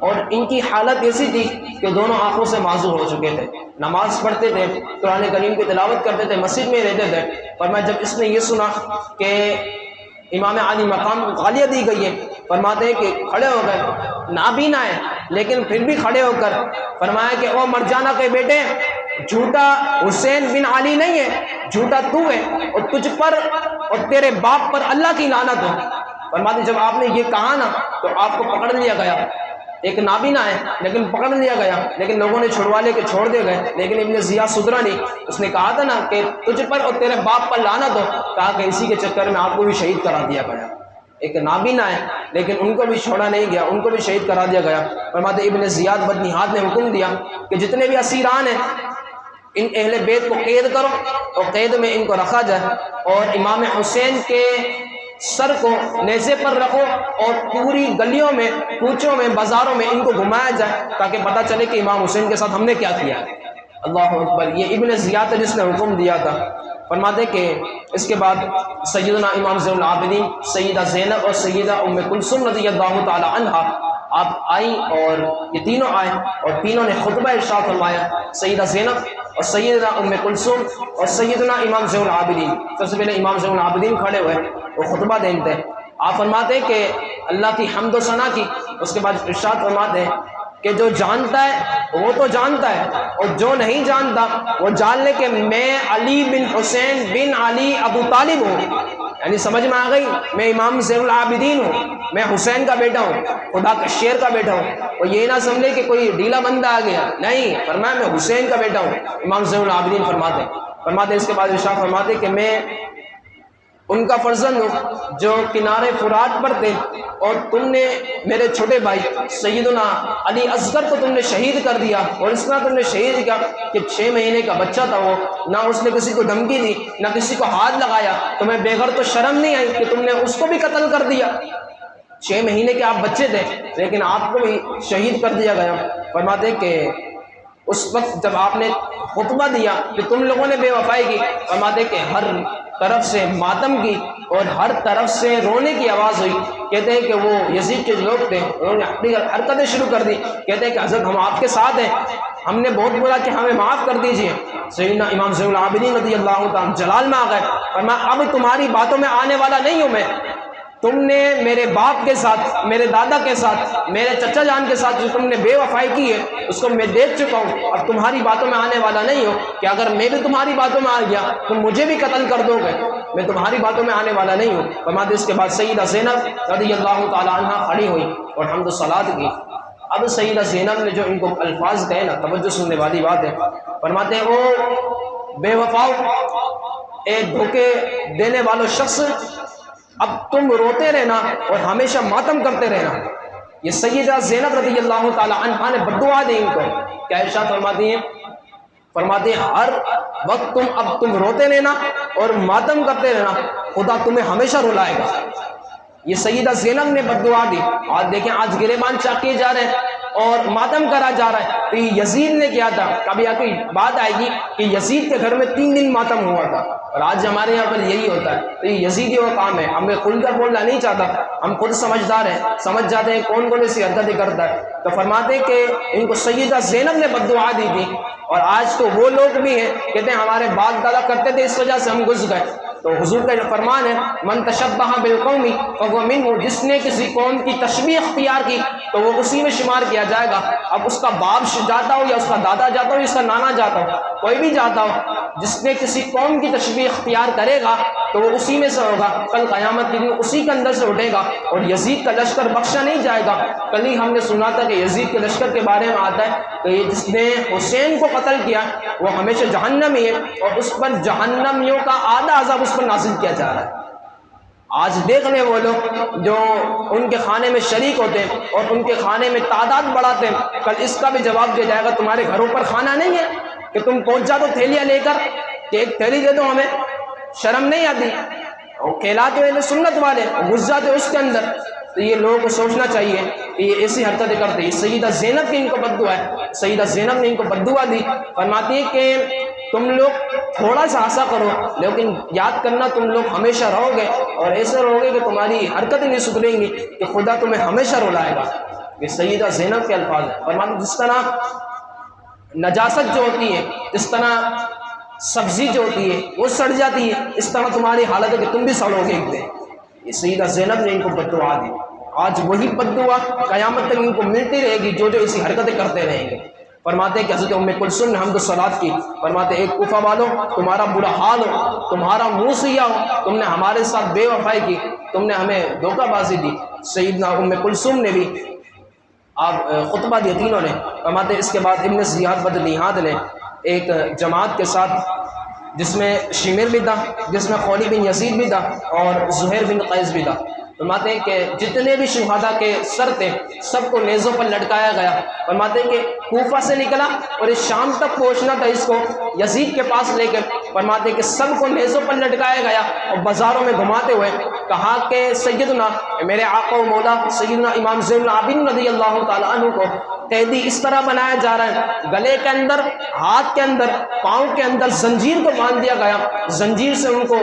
اور ان کی حالت ایسی تھی کہ دونوں آنکھوں سے معذور ہو چکے تھے، نماز پڑھتے تھے، قرآن کریم کی تلاوت کرتے تھے، مسجد میں رہتے تھے۔ فرمایا جب اس نے یہ سنا کہ امام علی مقام کو گالیاں دی گئی ہیں، فرماتے ہیں کہ کھڑے ہو گئے، نابینا ہے لیکن پھر بھی کھڑے ہو کر فرمایا کہ او مرجانہ کے بیٹے، جھوٹا حسین بن علی نہیں ہے، جھوٹا تو ہے، اور تجھ پر اور تیرے باپ پر اللہ کی لعنت ہو۔ فرماتے جب آپ نے یہ کہا نا تو آپ کو پکڑ لیا گیا، ایک نابینا ہے لیکن پکڑ لیا گیا، لیکن لوگوں نے چھڑوا لے کے چھوڑ دے گئے، لیکن ابن زیاد سدرا نہیں، اس نے کہا تھا نا کہ تجھ پر اور تیرے باپ پر لعنت ہو، کہا کہ اسی کے چکر میں آپ کو بھی شہید کرا دیا گیا۔ ایک نابینا ہے لیکن ان کو بھی چھوڑا نہیں گیا، ان کو بھی شہید کرا دیا گیا۔ فرماتے ابن زیاد بدنہاد نے حکم دیا کہ جتنے بھی اسیران ہیں ان اہل بیت کو قید کرو اور قید میں ان کو رکھا جائے، اور امام حسین کے سر کو نیزے پر رکھو اور پوری گلیوں میں، کوچوں میں، بازاروں میں ان کو گھمایا جائے تاکہ پتہ چلے کہ امام حسین کے ساتھ ہم نے کیا کیا ہے۔ اللہ اکبر، یہ ابن زیاد ہے جس نے حکم دیا تھا۔ فرماتے کہ اس کے بعد سیدنا امام زین العابدین، سیدہ زینب اور سیدہ ام کلثوم رضی اللہ تعالی عنہا آپ آئیں، اور یہ تینوں آئے اور تینوں نے خطبہ ارشاد فرمایا۔ سیدہ زینب اور سیدنا ام کلثوم اور سیدنا امام زین العابدین، سب سے پہلے امام زین العابدین کھڑے ہوئے، وہ خطبہ دیتے۔ آپ فرماتے کہ اللہ کی حمد و ثنا کی، اس کے بعد ارشاد فرماتے ہیں کہ جو جانتا ہے وہ تو جانتا ہے، اور جو نہیں جانتا وہ جان لے کہ میں علی بن حسین بن علی ابو طالب ہوں، یعنی سمجھ میں آ گئی، میں امام زین العابدین ہوں، میں حسین کا بیٹا ہوں، خدا کا شیر کا بیٹا ہوں۔ اور یہ نہ سمجھے کہ کوئی ڈھیلا بندہ آ گیا، نہیں، فرمایا میں حسین کا بیٹا ہوں۔ امام زین العابدین فرماتے اس کے بعد ارشاد فرماتے کہ میں ان کا فرزند ہوں جو کنارے فرات پر تھے، اور تم نے میرے چھوٹے بھائی سیدنا علی اصغر کو تم نے شہید کر دیا، اور اس طرح تم نے شہید کیا کہ 6 مہینے کا بچہ تھا وہ، نہ اس نے کسی کو دھمکی دی، نہ کسی کو ہاتھ لگایا، تمہیں بے غیرت تو شرم نہیں آئی کہ تم نے اس کو بھی قتل کر دیا؟ 6 مہینے کے آپ بچے تھے لیکن آپ کو بھی شہید کر دیا گیا۔ فرماتے کہ اس وقت جب آپ نے خطبہ دیا کہ تم لوگوں نے بے وفائی کی، فرماتے کہ ہر طرف سے ماتم کی اور ہر طرف سے رونے کی آواز ہوئی۔ کہتے ہیں کہ وہ یزید کے لوگ تھے، انہوں نے اپنی حرکتیں شروع کر دی۔ کہتے ہیں کہ حضرت ہم آپ کے ساتھ ہیں، ہم نے بہت بولا کہ ہمیں معاف کر دیجیے۔ سیدنا امام زین العابدین رضی اللہ تعالیٰ جلال میں آ گئے، فرمایا اب تمہاری باتوں میں آنے والا نہیں ہوں میں، تم نے میرے باپ کے ساتھ، میرے دادا کے ساتھ، میرے چچا جان کے ساتھ جو تم نے بے وفائی کی ہے اس کو میں دیکھ چکا ہوں، اب تمہاری باتوں میں آنے والا نہیں ہوں کہ اگر میں بھی تمہاری باتوں میں آ گیا تم مجھے بھی قتل کر دو گے، میں تمہاری باتوں میں آنے والا نہیں ہوں۔ فرماتے اس کے بعد سیدہ زینب رضی اللہ تعالیٰ عنہ کھڑی ہوئی اور حمد و صلات کی۔ اب سیدہ زینب نے جو ان کو الفاظ کہے نا، توجہ سننے والی بات ہے، فرماتے ہیں او بے وفاؤ، اے دھوکے دینے والو شخص، اب تم روتے رہنا اور ہمیشہ ماتم کرتے رہنا۔ یہ سیدہ زینب رضی اللہ تعالی عنہا نے بد دعا دی ان کو، کیا ارشاد فرماتی ہیں؟ فرماتے ہیں ہر وقت تم روتے رہنا اور ماتم کرتے رہنا، خدا تمہیں ہمیشہ رلائے گا۔ یہ سیدہ زینب نے بد دعا دی۔ آج دیکھیں آج گریبان چاکیے جا رہے ہیں اور ماتم کرا جا رہا ہے، تو یہ یزید نے کیا تھا؟ کبھی آپ کی بات آئے گی کہ یزید کے گھر میں 3 دن ماتم ہوا تھا، اور آج ہمارے یہاں پر یہی ہوتا ہے۔ تو یہ یزیدی کا کام ہے، ہمیں کھل کر بولنا نہیں چاہتا، ہم خود سمجھدار ہیں، سمجھ جاتے ہیں کون کون ایسی حرکتیں کرتا ہے۔ تو فرماتے کہ ان کو سیدہ زینب نے بد دعا دی تھی، اور آج تو وہ لوگ بھی ہیں کہتے ہیں ہمارے باپ دادا کرتے تھے اس وجہ سے ہم گھس گئے۔ تو حضور کا جو فرمان ہے من تشبہ بالقوم فہو منہ، جس نے کسی قوم کی تشبیہ اختیار کی تو وہ اسی میں شمار کیا جائے گا۔ اب اس کا باپ جاتا ہو یا اس کا دادا جاتا ہو یا اس کا نانا جاتا ہو، کوئی بھی جاتا ہو، جس نے کسی قوم کی تشبیہ اختیار کرے گا تو وہ اسی میں سے ہوگا، کل قیامت کے دن اسی کے اندر سے اٹھے گا، اور یزید کا لشکر بخشا نہیں جائے گا۔ کل ہی ہم نے سنا تھا کہ یزید کے لشکر کے بارے میں آتا ہے کہ یہ جس نے حسین کو قتل کیا وہ ہمیشہ جہنمی ہے، اور اس پر جہنمیوں کا آدھا عذاب اس پر نازل کیا جا رہا ہے۔ آج دیکھ لیں وہ لوگ جو ان کے کھانے میں شریک ہوتے ہیں اور ان کے کھانے میں تعداد بڑھاتے ہیں، کل اس کا بھی جواب دیا جائے گا تمہارے گھروں پر کھانا نہیں ہے کہ تم پہنچ جا تو تھیلیاں لے کر کہ ایک تھیلی دے دو ہمیں، شرم نہیں آتی؟ اور کہلاتے ہوئے سنت والے گھس جاتے اس کے اندر۔ تو یہ لوگوں کو سوچنا چاہیے کہ یہ ایسی حرکتیں کرتے ہیں۔ سیدہ زینب کی ان کو بد دعا ہے، سیدہ زینب نے ان کو بد دعا دی، فرماتی ہے کہ تم لوگ تھوڑا سا ایسا کرو لیکن یاد کرنا تم لوگ ہمیشہ رہو گے، اور ایسے رہو گے کہ تمہاری حرکتیں نہیں سدھریں گی کہ خدا تمہیں ہمیشہ رلائے گا۔ یہ سیدہ زینب کے الفاظ ہیں۔ فرماتی جس طرح نجاست جو ہوتی ہے، جس طرح سبزی جو ہوتی ہے وہ سڑ جاتی ہے، اس طرح تمہاری حالت ہے کہ تم بھی سڑو گے ایک دن۔ یہ سیدہ زینب نے ان کو بد دعا دی، آج وہی بد دعا قیامت تک ان کو ملتی رہے گی جو ایسی حرکتیں کرتے رہیں گے۔ فرماتے ہیں کہ حضرت ام کلثوم نے حمد و صلات کی، فرماتے ایک کوفہ والوں تمہارا برا حال ہو، تمہارا منہ سیا ہو، تم نے ہمارے ساتھ بے وفائی کی، تم نے ہمیں دھوکہ بازی دی۔ سیدنا ام کلثوم نے بھی آپ خطبہ دیا تینوں نے۔ فرماتے اس کے بعد ابن زیاد بدنیاد نے ایک جماعت کے ساتھ جس میں شمر بھی تھا، جس میں خولی بن یزید بھی تھا اور زہیر بن قیس بھی تھا، فرماتے ہیں کہ جتنے بھی شہداء کے سر تھے سب کو نیزوں پر لٹکایا گیا۔ فرماتے ہیں کہ کوفہ سے نکلا اور اس شام تک پہنچنا تھا اس کو یزید کے پاس لے کر، فرماتے ہیں کہ سب کو نیزوں پر لٹکایا گیا اور بازاروں میں گھماتے ہوئے کہا کہ سیدنا میرے آقا و مولا سیدنا امام زین العابدین رضی اللہ تعالیٰ عنہ کو قیدی اس طرح بنایا جا رہا ہے، گلے کے اندر، ہاتھ کے اندر، پاؤں کے اندر زنجیر کو باندھ دیا گیا، زنجیر سے ان کو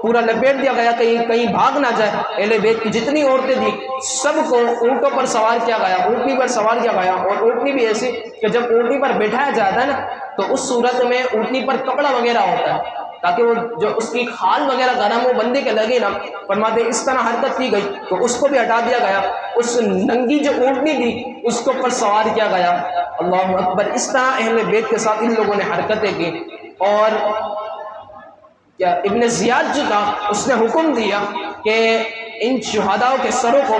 پورا لپیٹ دیا گیا کہ کہیں بھاگ نہ جائے۔ اہل بیت کی جتنی عورتیں تھیں سب کو اونٹوں پر سوار کیا گیا، اونٹنی پر سوار کیا گیا، اور اونٹنی بھی ایسی کہ جب اونٹنی پر بٹھایا جاتا ہے نا تو اس صورت میں اونٹنی پر کپڑا وغیرہ ہوتا ہے تاکہ وہ جو اس کی کھال وغیرہ گرم وہ بندے کے لگے نا۔ فرماتے اس طرح حرکت کی گئی تو اس کو بھی ہٹا دیا گیا، اس ننگی جو اونٹنی تھی اس کے اوپر سوار کیا گیا۔ اللہ اکبر! اس طرح اہل بیت کے ساتھ ان لوگوں نے حرکتیں کی۔ اور کیا ابن زیاد جو تھا اس نے حکم دیا کہ ان شہداء کے سروں کو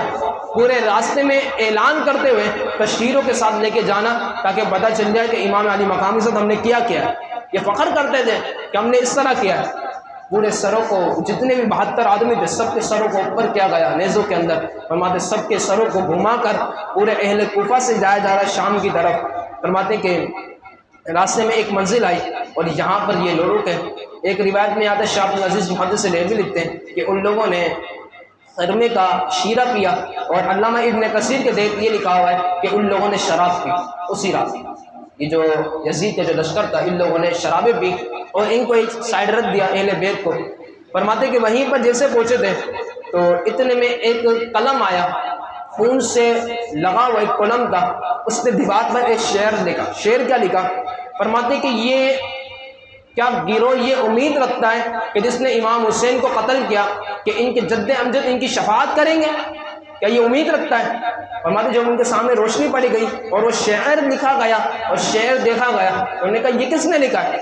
پورے راستے میں اعلان کرتے ہوئے تشہیروں کے ساتھ لے کے جانا تاکہ پتہ چل جائے کہ امام علی مقام کے ساتھ ہم نے کیا ہے۔ یہ فخر کرتے تھے کہ ہم نے اس طرح کیا ہے۔ پورے سروں کو جتنے بھی 72 آدمی تھے سب کے سروں کو اوپر کیا گیا نیزوں کے اندر۔ فرماتے سب کے سروں کو گھما کر پورے اہل کوفہ سے جایا جا رہا ہے شام کی طرف۔ فرماتے کہ راستے میں ایک منزل آئی اور یہاں پر یہ لوگ ہیں۔ ایک روایت میں آتا ہے شاہ عبد العزیز محدث لیثی لکھتے ہیں کہ ان لوگوں نے خرمے کا شیرہ پیا، اور علامہ ابن کثیر کے دیکھ یہ لکھا ہوا ہے کہ ان لوگوں نے شراب پی اسی رات۔ یہ جو یزید کا جو لشکر تھا ان لوگوں نے شرابیں پی اور ان کو ایک سائڈ رکھ دیا اہل بیت کو۔ فرماتے کہ وہیں پر جیسے پہنچے تھے تو اتنے میں ایک قلم آیا، خون سے لگا ہوا ایک قلم تھا، اس نے دیوار پر ایک شعر لکھا۔ شعر کیا لکھا؟ فرماتے کہ یہ کیا گروہ یہ امید رکھتا ہے کہ جس نے امام حسین کو قتل کیا کہ ان کے جد امجد ان کی شفاعت کریں گے؟ کیا یہ امید رکھتا ہے؟ فرماتے جب ان کے سامنے روشنی پڑی گئی اور وہ شعر لکھا گیا اور شعر دیکھا گیا، انہوں نے کہا یہ کس نے لکھا ہے؟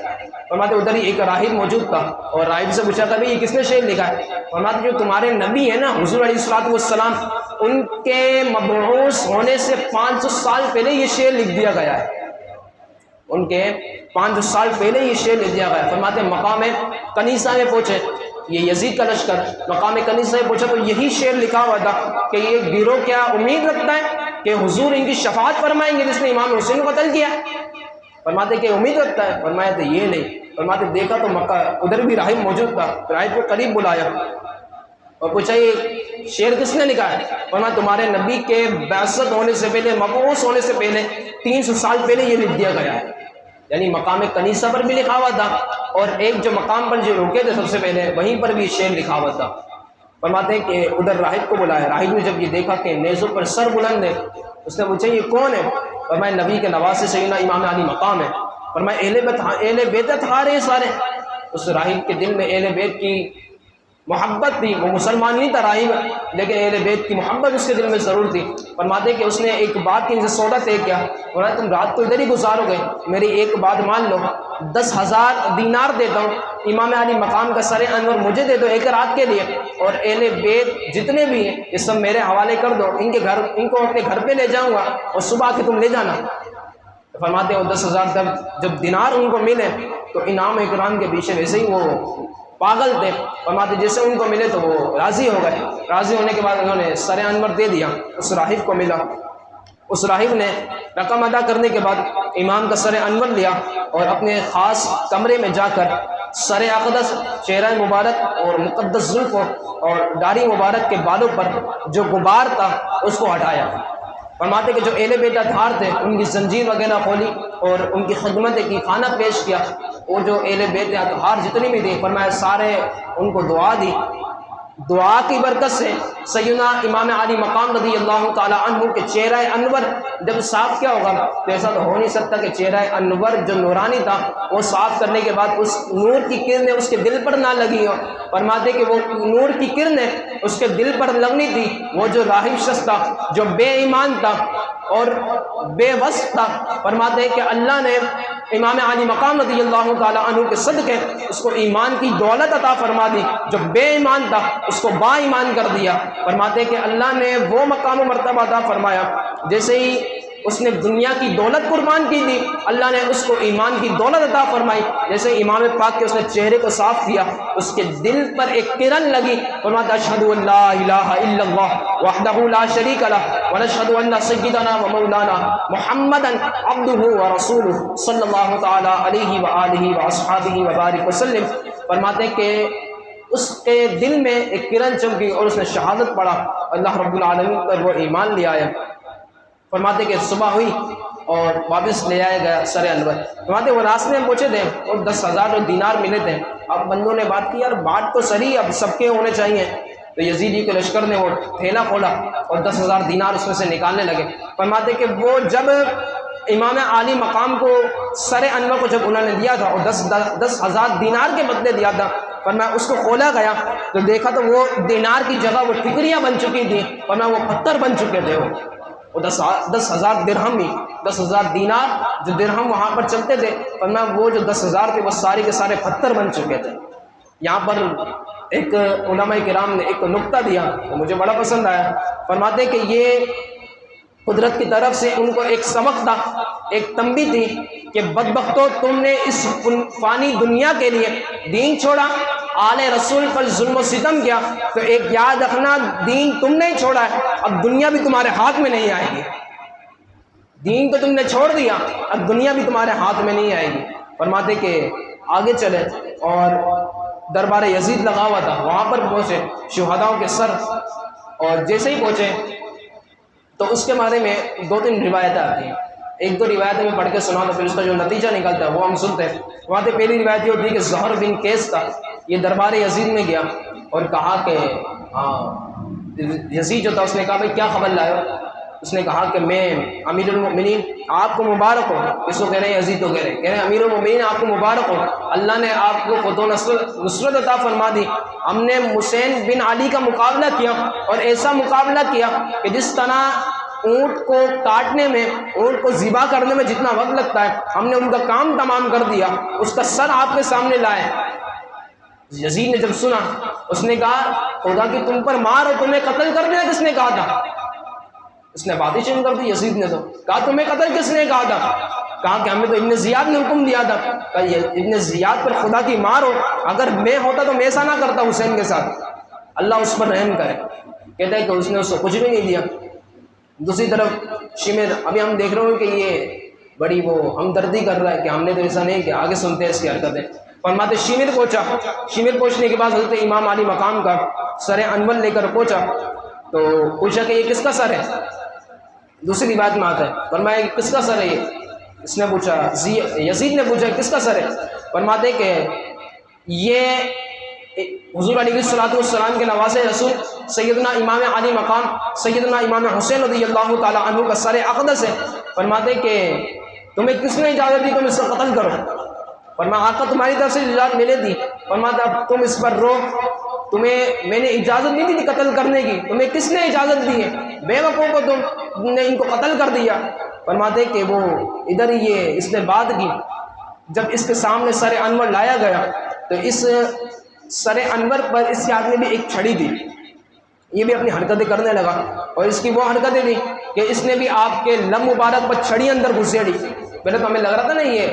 فرماتے ادھر ہی ایک راہب موجود تھا اور راہب سے پوچھا تھا یہ کس نے شعر لکھا ہے؟ فرماتے جو تمہارے نبی ہیں نا حضور علیہ الصلوۃ والسلام، ان کے مبعوث ہونے سے 500 سال پہلے یہ شعر لکھ دیا گیا ہے، ان کے 500 سال پہلے یہ شعر لکھ دیا گیا۔ فرماتے مقام کنیسہ میں پہنچے، یہ یزید کا لشکر مقام کنیسہ میں پہنچا تو یہی شعر لکھا ہوا تھا کہ یہ گروہ کیا امید رکھتا ہے کہ حضور ان کی شفاعت فرمائیں گے جس نے امام حسین کو قتل کیا؟ فرماتے کہ امید رکھتا ہے؟ فرمایا تو یہ نہیں۔ فرماتے دیکھا تو ادھر بھی راہب موجود تھا، راہب کو قریب بلایا اور پوچھا یہ شعر کس نے لکھا ہے؟ فرمایا تمہارے نبی کے بعثت ہونے سے پہلے، مبعوث ہونے سے پہلے 300 سال پہلے یہ لکھ دیا گیا ہے۔ یعنی مقام کنیسہ پر بھی لکھا ہوا تھا اور ایک جو مقام پر جو رکے تھے سب سے پہلے وہیں پر بھی شعر لکھا ہوا تھا۔ فرماتے ہیں کہ ادھر راہب کو بلایا، راہب نے جب یہ دیکھا کہ نیزوں پر سر بلند ہے، اس نے پوچھا یہ کون ہے؟ فرمایا نبی کے نواسے سیدنا امام علی مقام ہے۔ فرمایا اہل بیت ہتھار ہیں سارے۔ اس راہب کے دل میں اہل بیت کی محبت تھی، وہ مسلمان نہیں تھا راہب، لیکن اہل بیت کی محبت اس کے دل میں ضرور تھی۔ فرماتے کہ اس نے ایک بات کی ان سے سودا طے کیا، فرمایا تم رات کو ادھر ہی گزارو گے، میری ایک بات مان لو، 10,000 دینار دیتا ہوں، امام علی مقام کا سر انور مجھے دے دو ایک رات کے لیے، اور اہل بیت جتنے بھی ہیں یہ سب میرے حوالے کر دو، ان کو اپنے گھر پہ لے جاؤں گا اور صبح کے تم لے جانا۔ فرماتے ہیں 10,000 جب دینار ان کو ملے تو انعام اکرام کے پیچھے ویسے ہی وہ پاگل تھے۔ فرماتے جیسے ان کو ملے تو وہ راضی ہو گئے، راضی ہونے کے بعد انہوں نے سر انور دے دیا، اس راہب کو ملا۔ اس راہب نے رقم ادا کرنے کے بعد امام کا سر انور لیا اور اپنے خاص کمرے میں جا کر سر اقدس، چہرہ مبارک اور مقدس زلف اور داڑھی مبارک کے بالوں پر جو غبار تھا اس کو ہٹایا۔ فرماتے کہ جو اہل بیت اطہار تھے ان کی زنجیر وغیرہ کھولی اور ان کی خدمت کی، کھانا پیش کیا۔ وہ جو اہل بیت اطہار جتنی بھی تھی فرمایا سارے ان کو دعا دی، دعا کی برکت سے سیدنا امام علی مقام رضی اللہ تعالی عنہ کے چہرہ انور جب صاف کیا ہوگا تو ایسا تو ہو نہیں سکتا کہ چہرہ انور جو نورانی تھا وہ صاف کرنے کے بعد اس نور کی کرنیں اس کے دل پر نہ لگی ہو۔ فرماتے کہ وہ نور کی کرنیں اس کے دل پر لگنی تھی، وہ جو راہب شخص تھا جو بے ایمان تھا اور بے وس تھا، فرماتے ہیں کہ اللہ نے امام علی مقام رضی اللہ تعالی عنہ کے صدقے اس کو ایمان کی دولت عطا فرما دی، جو بے ایمان تھا اس کو با ایمان کر دیا۔ فرماتے ہیں کہ اللہ نے وہ مقام و مرتبہ عطا فرمایا، جیسے ہی اس نے دنیا کی دولت قربان کی تھی اللہ نے اس کو ایمان کی دولت عطا فرمائی۔ جیسے امام پاک کے اس نے چہرے کو صاف کیا، اس کے دل پر ایک کرن لگی، فرماتا اشہد ان لا الہ الا اللہ وحدہ لا شریک لہ ونشہد ان سیدنا و مولانا محمدا عبدہ ورسولہ صلی اللہ تعالی علیہ وآلہ واصحابہ وبارک وسلم۔ فرماتے کہ اس کے دل میں ایک کرن چمکی اور اس نے شہادت پڑھا، اللہ رب العالمین پر وہ ایمان لے آیا۔ فرماتے کہ صبح ہوئی اور واپس لے آیا گیا سر انور۔ فرماتے وہ راستے میں پہنچے تھے اور 10,000 دینار ملے تھے۔ اب بندوں نے بات کی یار بات تو صحیح اب سب کے ہونے چاہیے، تو یزیدی کے لشکر نے وہ تھیلا کھولا اور 10,000 دینار اس میں سے نکالنے لگے۔ فرماتے کہ وہ جب امام عالی مقام کو سر انور کو جب انہوں نے دیا تھا اور 10,000 دینار کے بدلے دیا تھا، فرمایا اس کو کھولا گیا تو دیکھا تو وہ دینار کی جگہ وہ ٹکریاں بن چکی تھیں، فرمایا وہ پتھر بن چکے تھے۔ وہ 10,000 درہم ہی 10,000 دینار جو درہم وہاں پر چلتے تھے، فرمایا وہ جو 10,000 تھے وہ سارے کے سارے پتھر بن چکے تھے۔ یہاں پر ایک علماء کرام نے ایک نکتہ دیا تو مجھے بڑا پسند آیا۔ فرماتے کہ یہ قدرت کی طرف سے ان کو ایک سبق تھا، ایک تنبیہ تھی کہ بدبختو تم نے اس فانی دنیا کے لیے دین چھوڑا، آل رسول پر ظلم و ستم کیا، تو ایک یاد رکھنا دین تم نے چھوڑا ہے، اب دنیا بھی تمہارے ہاتھ میں نہیں آئے گی۔ دین تو تم نے چھوڑ دیا، اب دنیا بھی تمہارے ہاتھ میں نہیں آئے گی۔ فرماتے کہ آگے چلے اور دربار یزید لگا ہوا تھا، وہاں پر پہنچے، شہداؤں کے سر، اور جیسے ہی پہنچے تو اس کے بارے میں 2-3 روایتیں آتی ہیں۔ ایک دو روایتیں میں پڑھ کے سنا تو پھر اس کا جو نتیجہ نکلتا ہے وہ ہم سنتے ہیں۔ وہاں سے پہلی روایت یہ ہوتی ہے کہ زہر بن کیس تھا، یہ دربار یزید میں گیا اور کہا کہ یزید جو تھا اس نے کہا بھائی کیا خبر لائے ہو؟ اس نے کہا کہ میں امیر المؤمنین آپ کو مبارک ہو. اس کو کہہ رہے ہیں یزید کو کہہ رہے ہیں امیر المؤمنین آپ کو مبارک ہو, اللہ نے آپ کو فتح و نصرت عطا فرما دی. ہم نے حسین بن علی کا مقابلہ کیا اور ایسا مقابلہ کیا کہ جس طرح اونٹ کو کاٹنے میں, اونٹ کو ذبح کرنے میں جتنا وقت لگتا ہے, ہم نے ان کا کام تمام کر دیا, اس کا سر آپ کے سامنے لائے. یزید نے جب سنا اس نے کہا خدا کی تم پر مار اور تمہیں قتل کر دیا کس نے کہا تھا؟ اس نے باتیں شروع کر دی. یزید نے تو کہا تمہیں قتل کس نے کہا تھا؟ کہا کہ ہمیں تو ابن زیاد نے حکم دیا تھا. کہا ابن زیاد پر خدا کی مار ہو, اگر میں ہوتا تو میں ایسا نہ کرتا حسین کے ساتھ, اللہ اس پر رحم کرے. کہتا ہے کہ اس نے اس کو کچھ بھی نہیں دیا. دوسری طرف شمر, ابھی ہم دیکھ رہے ہیں کہ یہ بڑی وہ ہمدردی کر رہا ہے کہ ہم نے تو ایسا نہیں کیا. آگے سنتے ہیں اس کی حرکتیں. فرماتے شمر پہنچا, شمر پہنچنے کے بعد حضرت امام علی مقام کا سر انور لے کر پہنچا تو پوچھا کہ یہ کس کا سر ہے؟ دوسری روایت میں آتا ہے فرمایا کہ کس کا سر ہے یہ؟ اس نے پوچھا, یزید نے پوچھا کس کا سر ہے؟ فرماتے کہ یہ حضور علیہ السلام کے نواسے رسول سیدنا امام علی مقام سیدنا امام حسین رضی اللہ تعالیٰ عنہ کا سر اقدس ہے. فرماتے کہ تمہیں کس نے اجازت دی تم اس کا قتل کرو؟ فرمایا آقا تمہاری طرف سے اجازت ملے دی. فرماتا اب تم اس پر رو, تمہیں میں نے اجازت نہیں دی تھی قتل کرنے کی, تمہیں کس نے اجازت دی ہے؟ بے وقوع کو تم نے ان کو قتل کر دیا. فرماتے کہ وہ ادھر یہ اس نے بات کی. جب اس کے سامنے سر انور لایا گیا تو اس سر انور پر اس کے ہاتھ میں بھی ایک چھڑی تھی. یہ بھی اپنی حرکتیں کرنے لگا اور اس کی وہ حرکتیں تھیں کہ اس نے بھی آپ کے لب مبارک پر چھڑی اندر گھسیڑی. پہلے تو ہمیں لگ رہا تھا نا یہ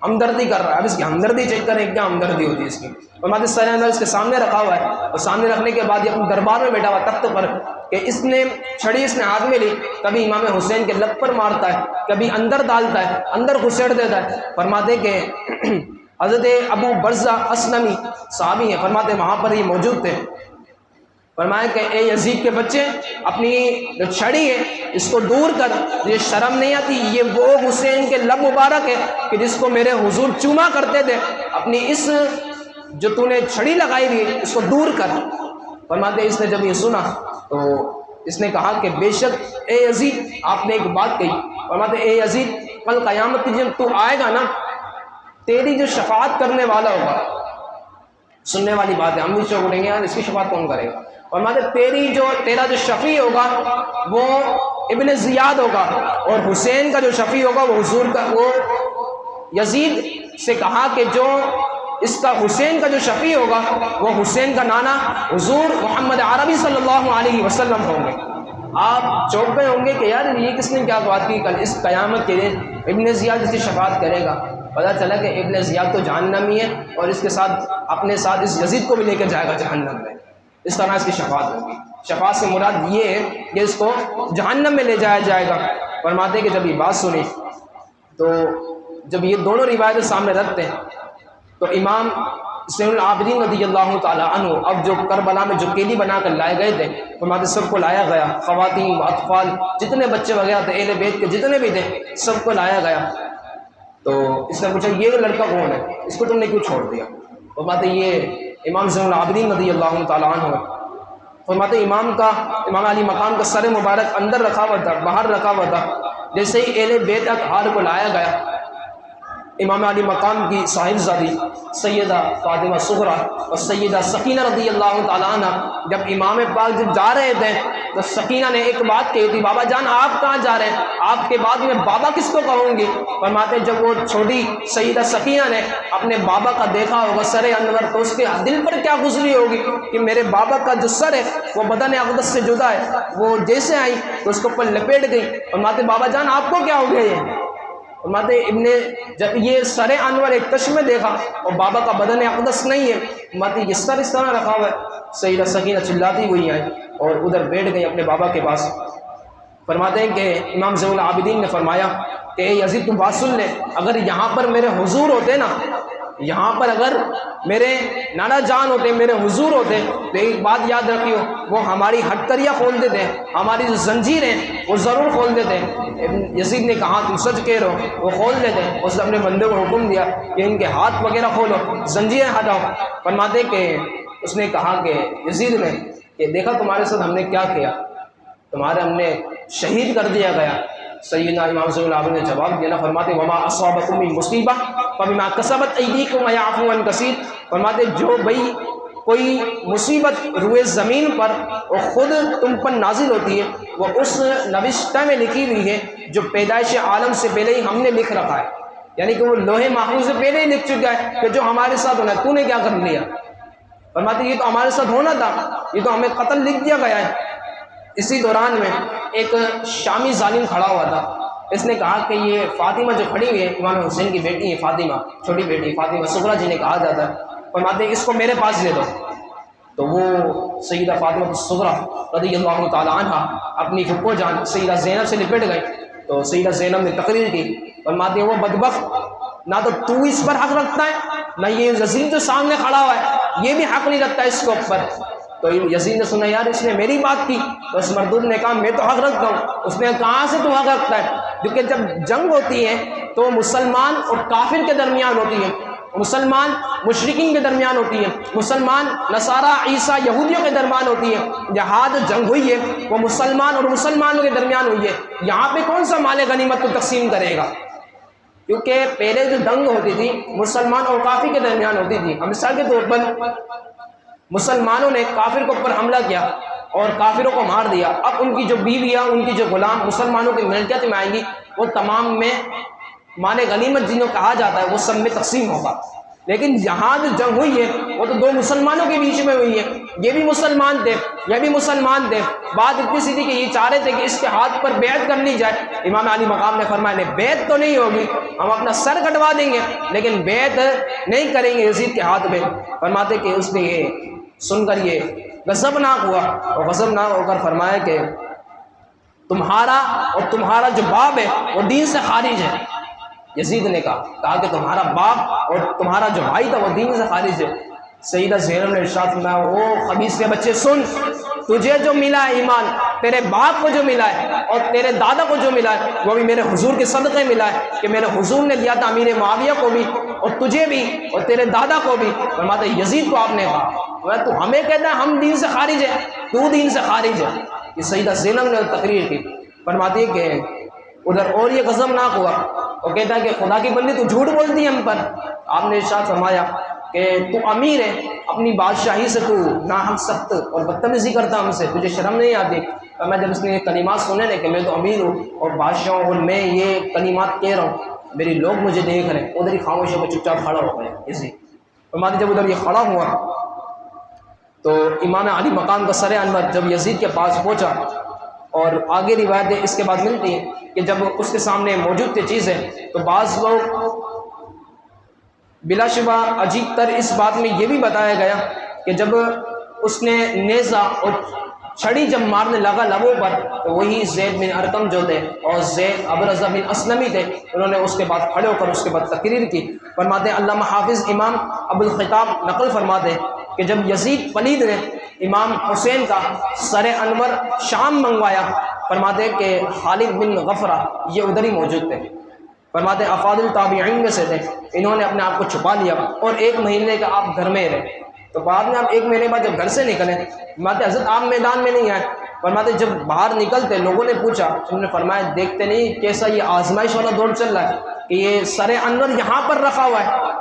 ہمدردی کر رہا ہے, اب اس کی ہمدردی چیک کریں کیا ہمدردی ہوتی ہے اس کی. فرماتے سر انور اس کے سامنے رکھا ہوا ہے اور سامنے رکھنے کے بعد یہ اپنے دربار میں بیٹھا ہوا تخت پر کہ اس نے چھڑی اس نے ہاتھ میں لی, کبھی امام حسین کے لب پر مارتا ہے, کبھی اندر ڈالتا ہے, اندر گھسیڑ دیتا ہے. فرماتے کہ حضرت ابو برزہ اسلمی صحابی ہیں, فرماتے وہاں پر یہ موجود تھے. فرمایا کہ اے یزید کے بچے, اپنی جو چھڑی ہے اس کو دور کر, یہ شرم نہیں آتی, یہ وہ حسین کے لب مبارک ہے کہ جس کو میرے حضور چوما کرتے تھے, اپنی اس جو تو نے چھڑی لگائی ہوئی اس کو دور کر. فرماتے اس نے جب یہ سنا تو اس نے کہا کہ بے شک اے یزید آپ نے ایک بات کہی. فرماتے اے یزید کل قیامت کی جب تو آئے گا نا, تیری جو شفاعت کرنے والا ہوگا, سننے والی بات ہے, ہم بھی شوق لیں گے یار اس کی شفاعت کون کرے گا. فرماتے تیرا جو شفیع ہوگا وہ ابن زیاد ہوگا, اور حسین کا جو شفیع ہوگا وہ حضور کا, وہ یزید سے کہا کہ جو اس کا حسین کا جو شفیع ہوگا وہ حسین کا نانا حضور محمد عربی صلی اللہ علیہ وسلم ہوں گے. آپ چوک گئے ہوں گے کہ یار یہ کس نے کیا بات کی, کل اس قیامت کے دن ابن زیاد اس کی شفاعت کرے گا. پتہ چلا کہ ابن زیاد تو جہنمی ہے اور اس کے ساتھ اپنے ساتھ اس یزید کو بھی لے کے جائے گا جہنم میں. اس طرح اس کی شفاعت ہوگی. شفاعت سے مراد یہ ہے کہ اس کو جہنم میں لے جایا جائے گا. فرماتے کہ جب یہ بات سنی تو جب یہ دونوں روایتیں سامنے رکھتے ہیں تو امام زین العابدین رضی اللہ تعالیٰ عنہ اب جو کربلا میں جو قیدی بنا کر لائے گئے تھے, فرماتے سب کو لایا گیا, خواتین اطفال جتنے بچے وغیرہ تھے اہل بیت کے جتنے بھی تھے سب کو لایا گیا. تو اس نے پوچھا یہ لڑکا کون ہے, اس کو تم نے کیوں چھوڑ دیا؟ فرماتے یہ امام زین العابدین رضی اللہ تعالیٰ عنہ. فرماتے امام علی مقام کا سر مبارک اندر رکھا ہوا تھا, باہر رکھا ہوا تھا. جیسے ہی اہل بیت اطہار کو لایا گیا, امام علی مقام کی صاحبزادی سیدہ فاطمہ صغریٰ اور سیدہ سکینہ رضی اللہ تعالیٰ عنہ جب امام پاک جب جا رہے تھے تو سکینہ نے ایک بات کہی تھی, بابا جان آپ کہاں جا رہے ہیں, آپ کے بعد میں بابا کس کو کہوں گی؟ فرماتے جب وہ چھوٹی سیدہ سکینہ نے اپنے بابا کا دیکھا ہوگا سر انور تو اس کے دل پر کیا گزری ہوگی کہ میرے بابا کا جو سر ہے وہ بدن اقدس سے جدا ہے. وہ جیسے آئی تو اس کو اوپر لپیٹ گئی. فرماتے بابا جان آپ کو کیا ہو گیا یہ؟ فرماتے ابن جب یہ سر انور ایک کش میں دیکھا اور بابا کا بدن اقدس نہیں ہے, فرماتے یہ سر اس طرح رکھا ہوا ہے. سیدہ سکینہ چلاتی ہوئی آئی اور ادھر بیٹھ گئی اپنے بابا کے پاس. فرماتے ہیں کہ امام زین العابدین نے فرمایا کہ اے یزید تم بات سن لے, اگر یہاں پر میرے حضور ہوتے نا, یہاں پر اگر میرے نانا جان ہوتے, میرے حضور ہوتے تو ایک بات یاد رکھیو, وہ ہماری ہتھکڑیاں کھول دیتے, ہماری جو زنجیر ہیں وہ ضرور کھول دیتے. یزید نے کہا تم سچ کہہ رہو, وہ کھول دیتے. اس نے اپنے بندے کو حکم دیا کہ ان کے ہاتھ وغیرہ کھولو, زنجیریں ہٹاؤ. فرماتے کہ اس نے کہا کہ یزید نے کہ دیکھا تمہارے ساتھ ہم نے کیا کیا، تمہارے ہم نے شہید کر دیا گیا۔ سیدنا امام صلی اللہ علیہ وسلم نے جواب دیا، فرماتے وما اصابکم من مصیبہ فبما کسبت ایدیکم ویعفو عن کثیر، فرماتے جو بھئی کوئی مصیبت روئے زمین پر وہ خود تم پر نازل ہوتی ہے، وہ اس نوشتہ میں لکھی ہوئی ہے جو پیدائش عالم سے پہلے ہی ہم نے لکھ رکھا ہے، یعنی کہ وہ لوح محفوظ سے پہلے ہی لکھ چکا ہے کہ جو ہمارے ساتھ ہونا ہے، تو نے کیا کر لیا۔ فرماتے یہ تو ہمارے ساتھ ہونا تھا، یہ تو ہمیں قتل لکھ دیا گیا ہے۔ اسی دوران میں ایک شامی ظالم کھڑا ہوا تھا، اس نے کہا کہ یہ فاطمہ جو کھڑی ہوئی ہے امام حسین کی بیٹی ہے، فاطمہ چھوٹی بیٹی فاطمہ صغریٰ جنہیں کہا جاتا ہے، فرماتے اس کو میرے پاس دے دو۔ تو وہ سیدہ فاطمہ صغریٰ رضی اللہ تعالی عنہ اپنی پھپھو جان سیدہ زینب سے لپٹ گئی، تو سیدہ زینب نے تقریر کی، فرماتے وہ بدبخت نہ تو اس پر حق رکھتا ہے، نہ یہ یزید جو سامنے کھڑا ہوا ہے یہ بھی حق نہیں رکھتا اس کے اوپر۔ تو یزید نے سنا یار اس نے میری بات کی، تو اس مردود نے کہا میں تو حق رکھتا ہوں۔ اس نے کہاں سے تو حق رکھتا ہے، کیونکہ جب جنگ ہوتی ہے تو مسلمان اور کافر کے درمیان ہوتی ہے، مسلمان مشرکین کے درمیان ہوتی ہے، مسلمان نصارہ عیسیٰ یہودیوں کے درمیان ہوتی ہے۔ یہاں جو جنگ ہوئی ہے وہ مسلمان اور مسلمانوں کے درمیان ہوئی ہے، یہاں پہ کون سا مال غنیمت کو تقسیم کرے گا؟ کیونکہ پہلے جو جنگ ہوتی تھی مسلمان اور کافر کے درمیان ہوتی تھی۔ مثال کے طور پر مسلمانوں نے کافر کے اوپر حملہ کیا اور کافروں کو مار دیا، اب ان کی جو بیویاں ان کی جو غلام مسلمانوں کی ملکیت میں آئیں گی، وہ تمام میں مال غنیمت جنہوں کہا جاتا ہے وہ سب میں تقسیم ہوگا۔ لیکن یہاں جو جنگ ہوئی ہے وہ تو دو مسلمانوں کے بیچ میں ہوئی ہے، یہ بھی مسلمان تھے یہ بھی مسلمان تھے، بات اتنی سی تھی کہ یہ چاہ رہے تھے کہ اس کے ہاتھ پر بیعت کر لی جائے۔ امام علی مقام نے فرمایا نہیں بیعت تو نہیں ہوگی، ہم اپنا سر کٹوا دیں گے لیکن بیعت نہیں کریں گے یزید کے ہاتھ میں۔ فرماتے کہ اس نے یہ سن کر یہ غضبناک ہوا اور غضبناک ہو کر فرمایا کہ تمہارا اور تمہارا جو باپ ہے وہ دین سے خارج ہے۔ یزید نے کہا کہ تمہارا باپ اور تمہارا جو بھائی تھا وہ دین سے خارج ہے۔ سیدہ زینب نے ارشاد فرمایا او خبیث کے بچے سن، تجھے جو ملا ہے ایمان، تیرے باپ کو جو ملا ہے اور تیرے دادا کو جو ملا ہے وہ بھی میرے حضور کے صدقے ملا ہے کہ میرے حضور نے دیا تھا امیر معاویہ کو بھی اور تجھے بھی اور تیرے دادا کو بھی۔ فرماتے یزید کو آپ نے کہا تو ہمیں کہتا ہے ہم دین سے خارج ہے، تو دین سے خارج ہے۔ یہ سیدہ زینب نے تقریر کی، فرماتی ہے کہ ادھر اور یہ غضبناک ہوا، وہ کہتا ہے کہ خدا کی بندی تو جھوٹ بولتی ہے ہم پر۔ آپ نے ارشاد فرمایا کہ تو امیر ہے، اپنی بادشاہی سے تو ناحق سخت اور بدتمیزی کرتا ہم سے، تجھے شرم نہیں آتی؟ اور میں جب اس نے یہ کلمات سنے نا کہ میں تو امیر ہوں اور بادشاہ ہوں اور میں یہ کلمات کہہ رہا ہوں، میری لوگ مجھے دیکھ رہے ہیں، ادھر ہی خاموش ہو کے چپ چاپ کھڑا ہو گیا اسی۔ فرماتے جب ادھر یہ کھڑا ہوا تو امام علی مقام کا سر انور جب یزید کے پاس پہنچا، اور آگے روایتیں اس کے بعد ملتی ہیں کہ جب اس کے سامنے موجود تھی چیزیں تو بعض لوگ بلا شبہ عجیب تر اس بات میں یہ بھی بتایا گیا کہ جب اس نے نیزہ اور چھڑی جب مارنے لگا لبوں پر تو وہی زید بن ارقم جو تھے اور زید ابرزہ بن اسلمی تھے، انہوں نے اس کے بعد کھڑے ہو کر اس کے بعد تقریر کی۔ فرماتے علامہ حافظ امام ابوالخطاب نقل فرماتے کہ جب یزید پلید نے امام حسین کا سر انور شام منگوایا، فرماتے کہ خالد بن غفرہ یہ ادھر ہی موجود تھے، فرماتے افاضل تابعین میں سے تھے، انہوں نے اپنے آپ کو چھپا لیا اور 1 مہینے کا آپ گھر میں رہے۔ تو بعد میں آپ 1 مہینے بعد جب گھر سے نکلے، فرماتے حضرت آپ میدان میں نہیں آئے، فرماتے جب باہر نکلتے لوگوں نے پوچھا، انہوں نے فرمایا دیکھتے نہیں کیسا یہ آزمائش والا دور چل رہا ہے کہ یہ سر انور یہاں پر رکھا ہوا ہے،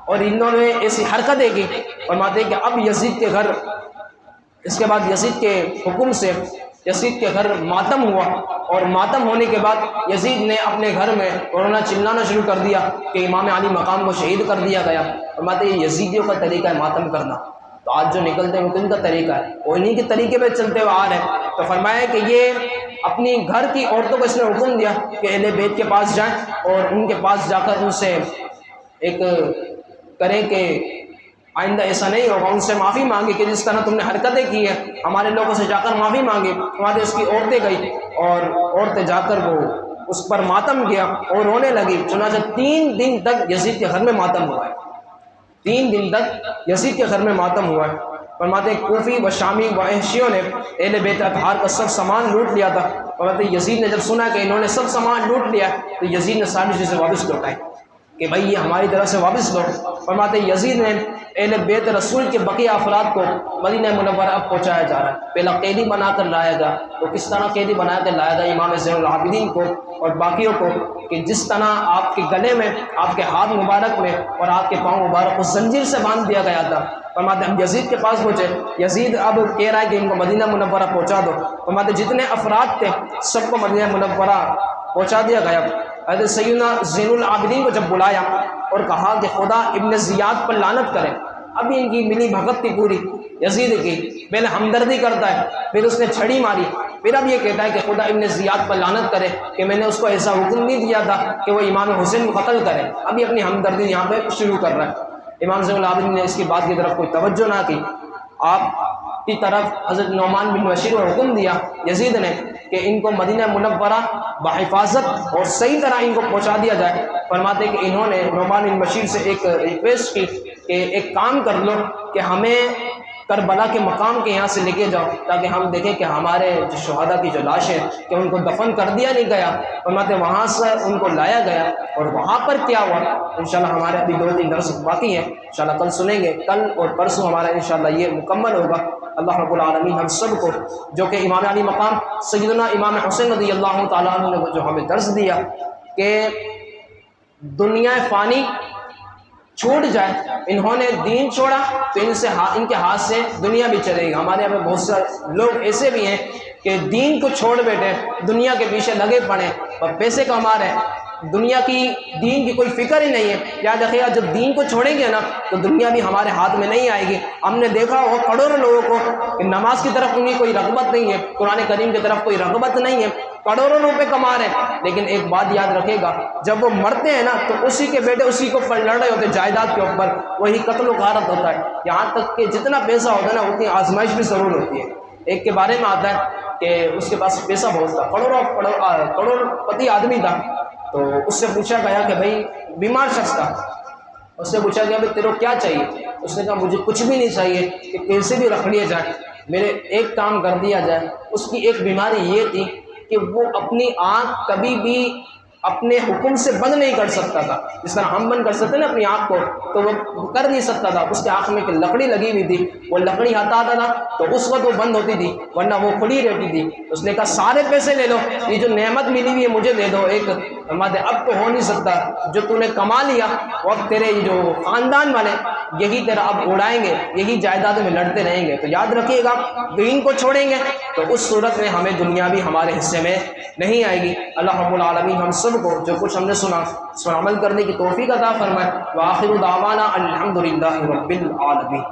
اور انہوں نے ایسی حرکتیں کی۔ فرماتے کہ اب یزید کے گھر، اس کے بعد یزید کے حکم سے یزید کے گھر ماتم ہوا، اور ماتم ہونے کے بعد یزید نے اپنے گھر میں رونا چلانا شروع کر دیا کہ امام علی مقام کو شہید کر دیا گیا۔ فرماتے یہ یزیدیوں کا طریقہ ہے ماتم کرنا، تو آج جو نکلتے ہیں وہ کن کا طریقہ ہے، وہ انہیں کے طریقے پہ چلتے ہوئے آ رہے ہیں۔ تو فرمایا کہ یہ اپنی گھر کی عورتوں کو اس نے حکم دیا کہ اہل بیت کے پاس جائیں اور ان کے پاس جا کر ان سے ایک کریں کہ آئندہ ایسا نہیں ہوگا، ان سے معافی مانگے کہ جس طرح تم نے حرکتیں کی ہیں ہمارے لوگوں سے جا کر معافی مانگے۔ ہمارے اس کی عورتیں گئی اور عورتیں جا کر وہ اس پر ماتم کیا اور رونے لگی، چنانچہ 3 دن تک یزید کے گھر میں ماتم ہوا ہے، 3 دن تک یزید کے گھر میں ماتم ہوا ہے۔ فرماتے کوفی و شامی و وحشیوں نے اہل بیت اطہار کا سب سامان لوٹ لیا تھا۔ فرماتے یزید نے جب سنا کہ انہوں نے سب سامان لوٹ لیا تو یزید نے ساری چیزیں واپس لوٹائی، کہ بھائی یہ ہماری طرف سے واپس لو۔ فرماتے یزید نے اہل بیت رسول کے بقیہ افراد کو مدینہ منورہ اب پہنچایا جا رہا ہے، پہلا قیدی بنا کر لایا گیا، تو کس طرح قیدی بنا کر لایا گیا امام زین العابدین کو اور باقیوں کو، کہ جس طرح آپ کے گلے میں، آپ کے ہاتھ مبارک میں اور آپ کے پاؤں مبارک کو زنجیر سے باندھ دیا گیا تھا۔ فرماتے ہم یزید کے پاس پہنچے، یزید اب کہہ رہا ہے کہ ان کو مدینہ منورہ پہنچا دو۔ فرماتے جتنے افراد تھے سب کو مدینہ منورہ پہنچا دیا گیا۔ حضرت سیدنا زین العابدین کو جب بلایا اور کہا کہ خدا ابن زیاد پر لعنت کرے، ابھی ان کی ملی بھگت تھی پوری یزید کی، پہلے ہمدردی کرتا ہے، پھر اس نے چھڑی ماری، پھر اب یہ کہتا ہے کہ خدا ابن زیاد پر لعنت کرے کہ میں نے اس کو ایسا حکم نہیں دیا تھا کہ وہ امام حسین کو قتل کرے، ابھی اپنی ہمدردی یہاں پہ شروع کر رہا ہے۔ امام زین العابدین نے اس کی بات کی طرف کوئی توجہ نہ کی، آپ کی طرف حضرت نعمان بن بشیر کو حکم دیا یزید نے کہ ان کو مدینہ منورہ بحفاظت اور صحیح طرح ان کو پہنچا دیا جائے۔ فرماتے کہ انہوں نے نعمان بن بشیر سے ایک ریکویسٹ کی کہ ایک کام کر لو کہ ہمیں کربلا کے مقام کے یہاں سے لے کے جاؤ تاکہ ہم دیکھیں کہ ہمارے جو شہداء کی جو لاشیں کہ ان کو دفن کر دیا نہیں گیا۔ فرماتے وہاں سے ان کو لایا گیا اور وہاں پر کیا ہوا انشاءاللہ ہمارے ابھی 2-3 درس باقی ہیں، انشاءاللہ کل سنیں گے، کل اور پرسوں ہمارا انشاءاللہ یہ مکمل ہوگا۔ اللہ رب العالمین ہم سب کو جو کہ امام علی مقام سیدنا امام حسین رضی اللہ تعالیٰ عنہ نے جو ہمیں درس دیا کہ دنیا فانی چھوٹ جائے، انہوں نے دین چھوڑا تو ان کے ہاتھ سے دنیا بھی چلے گی۔ ہمارے یہاں پہ بہت سارے لوگ ایسے بھی ہیں کہ دین کو چھوڑ بیٹھے دنیا کے پیچھے لگے پڑے اور پیسے کما رہے ہیں، دنیا کی دین کی کوئی فکر ہی نہیں ہے۔ یاد رکھیے گا جب دین کو چھوڑیں گے نا تو دنیا بھی ہمارے ہاتھ میں نہیں آئے گی۔ ہم نے دیکھا وہ کروڑوں لوگوں کو کہ نماز کی طرف انہیں کوئی رغبت نہیں ہے، قرآن کریم کی طرف کوئی رغبت نہیں ہے، کروڑوں روپے کما رہے ہیں، لیکن ایک بات یاد رکھے گا جب وہ مرتے ہیں نا تو اسی کے بیٹے اسی کو اوپر لڑ رہے ہوتے ہیں، جائیداد کے اوپر وہی قتل و غارت ہوتا ہے۔ یہاں تک کہ جتنا پیسہ ہوتا ہے نا اتنی آزمائش بھی ضرور ہوتی ہے۔ ایک کے بارے میں آتا ہے کہ اس کے پاس پیسہ بہت تھا، کروڑ پتی آدمی تھا، تو اس سے پوچھا گیا کہ بھائی بیمار شخص تھا، اس سے پوچھا گیا بھائی تیرے کو کیا چاہیے؟ اس نے کہا مجھے کچھ بھی نہیں چاہیے کہ پیسے بھی رکھ لیے جائیں، میرے ایک کام کر دیا جائے۔ اس کی ایک بیماری یہ تھی کہ وہ اپنی آنکھ کبھی بھی اپنے حکم سے بند نہیں کر سکتا تھا، جس طرح ہم بند کر سکتے نا اپنی آنکھ کو، تو وہ کر نہیں سکتا تھا۔ اس کے آنکھ میں ایک لکڑی لگی ہوئی تھی، وہ لکڑی ہٹاتا تھا تو اس وقت وہ بند ہوتی تھی ورنہ وہ کھلی رہتی تھی۔ اس نے کہا سارے پیسے لے لو، یہ جو نعمت ملی ہوئی ہے مجھے دے دو ایک۔ فرماتے اب تو ہو نہیں سکتا، جو تو نے کما لیا وہ اب تیرے جو خاندان والے یہی تیرا اب اڑائیں گے، یہی جائیدادوں میں لڑتے رہیں گے۔ تو یاد رکھیے گا دین کو چھوڑیں گے تو اس صورت میں ہمیں دنیا بھی ہمارے حصے میں نہیں آئے گی۔ اللہ رب العالمین ہم سب کو جو کچھ ہم نے سنا اس پر عمل کرنے کی توفیق عطا فرمائے۔ وآخر دعوانا الحمدللہ رب العالمین۔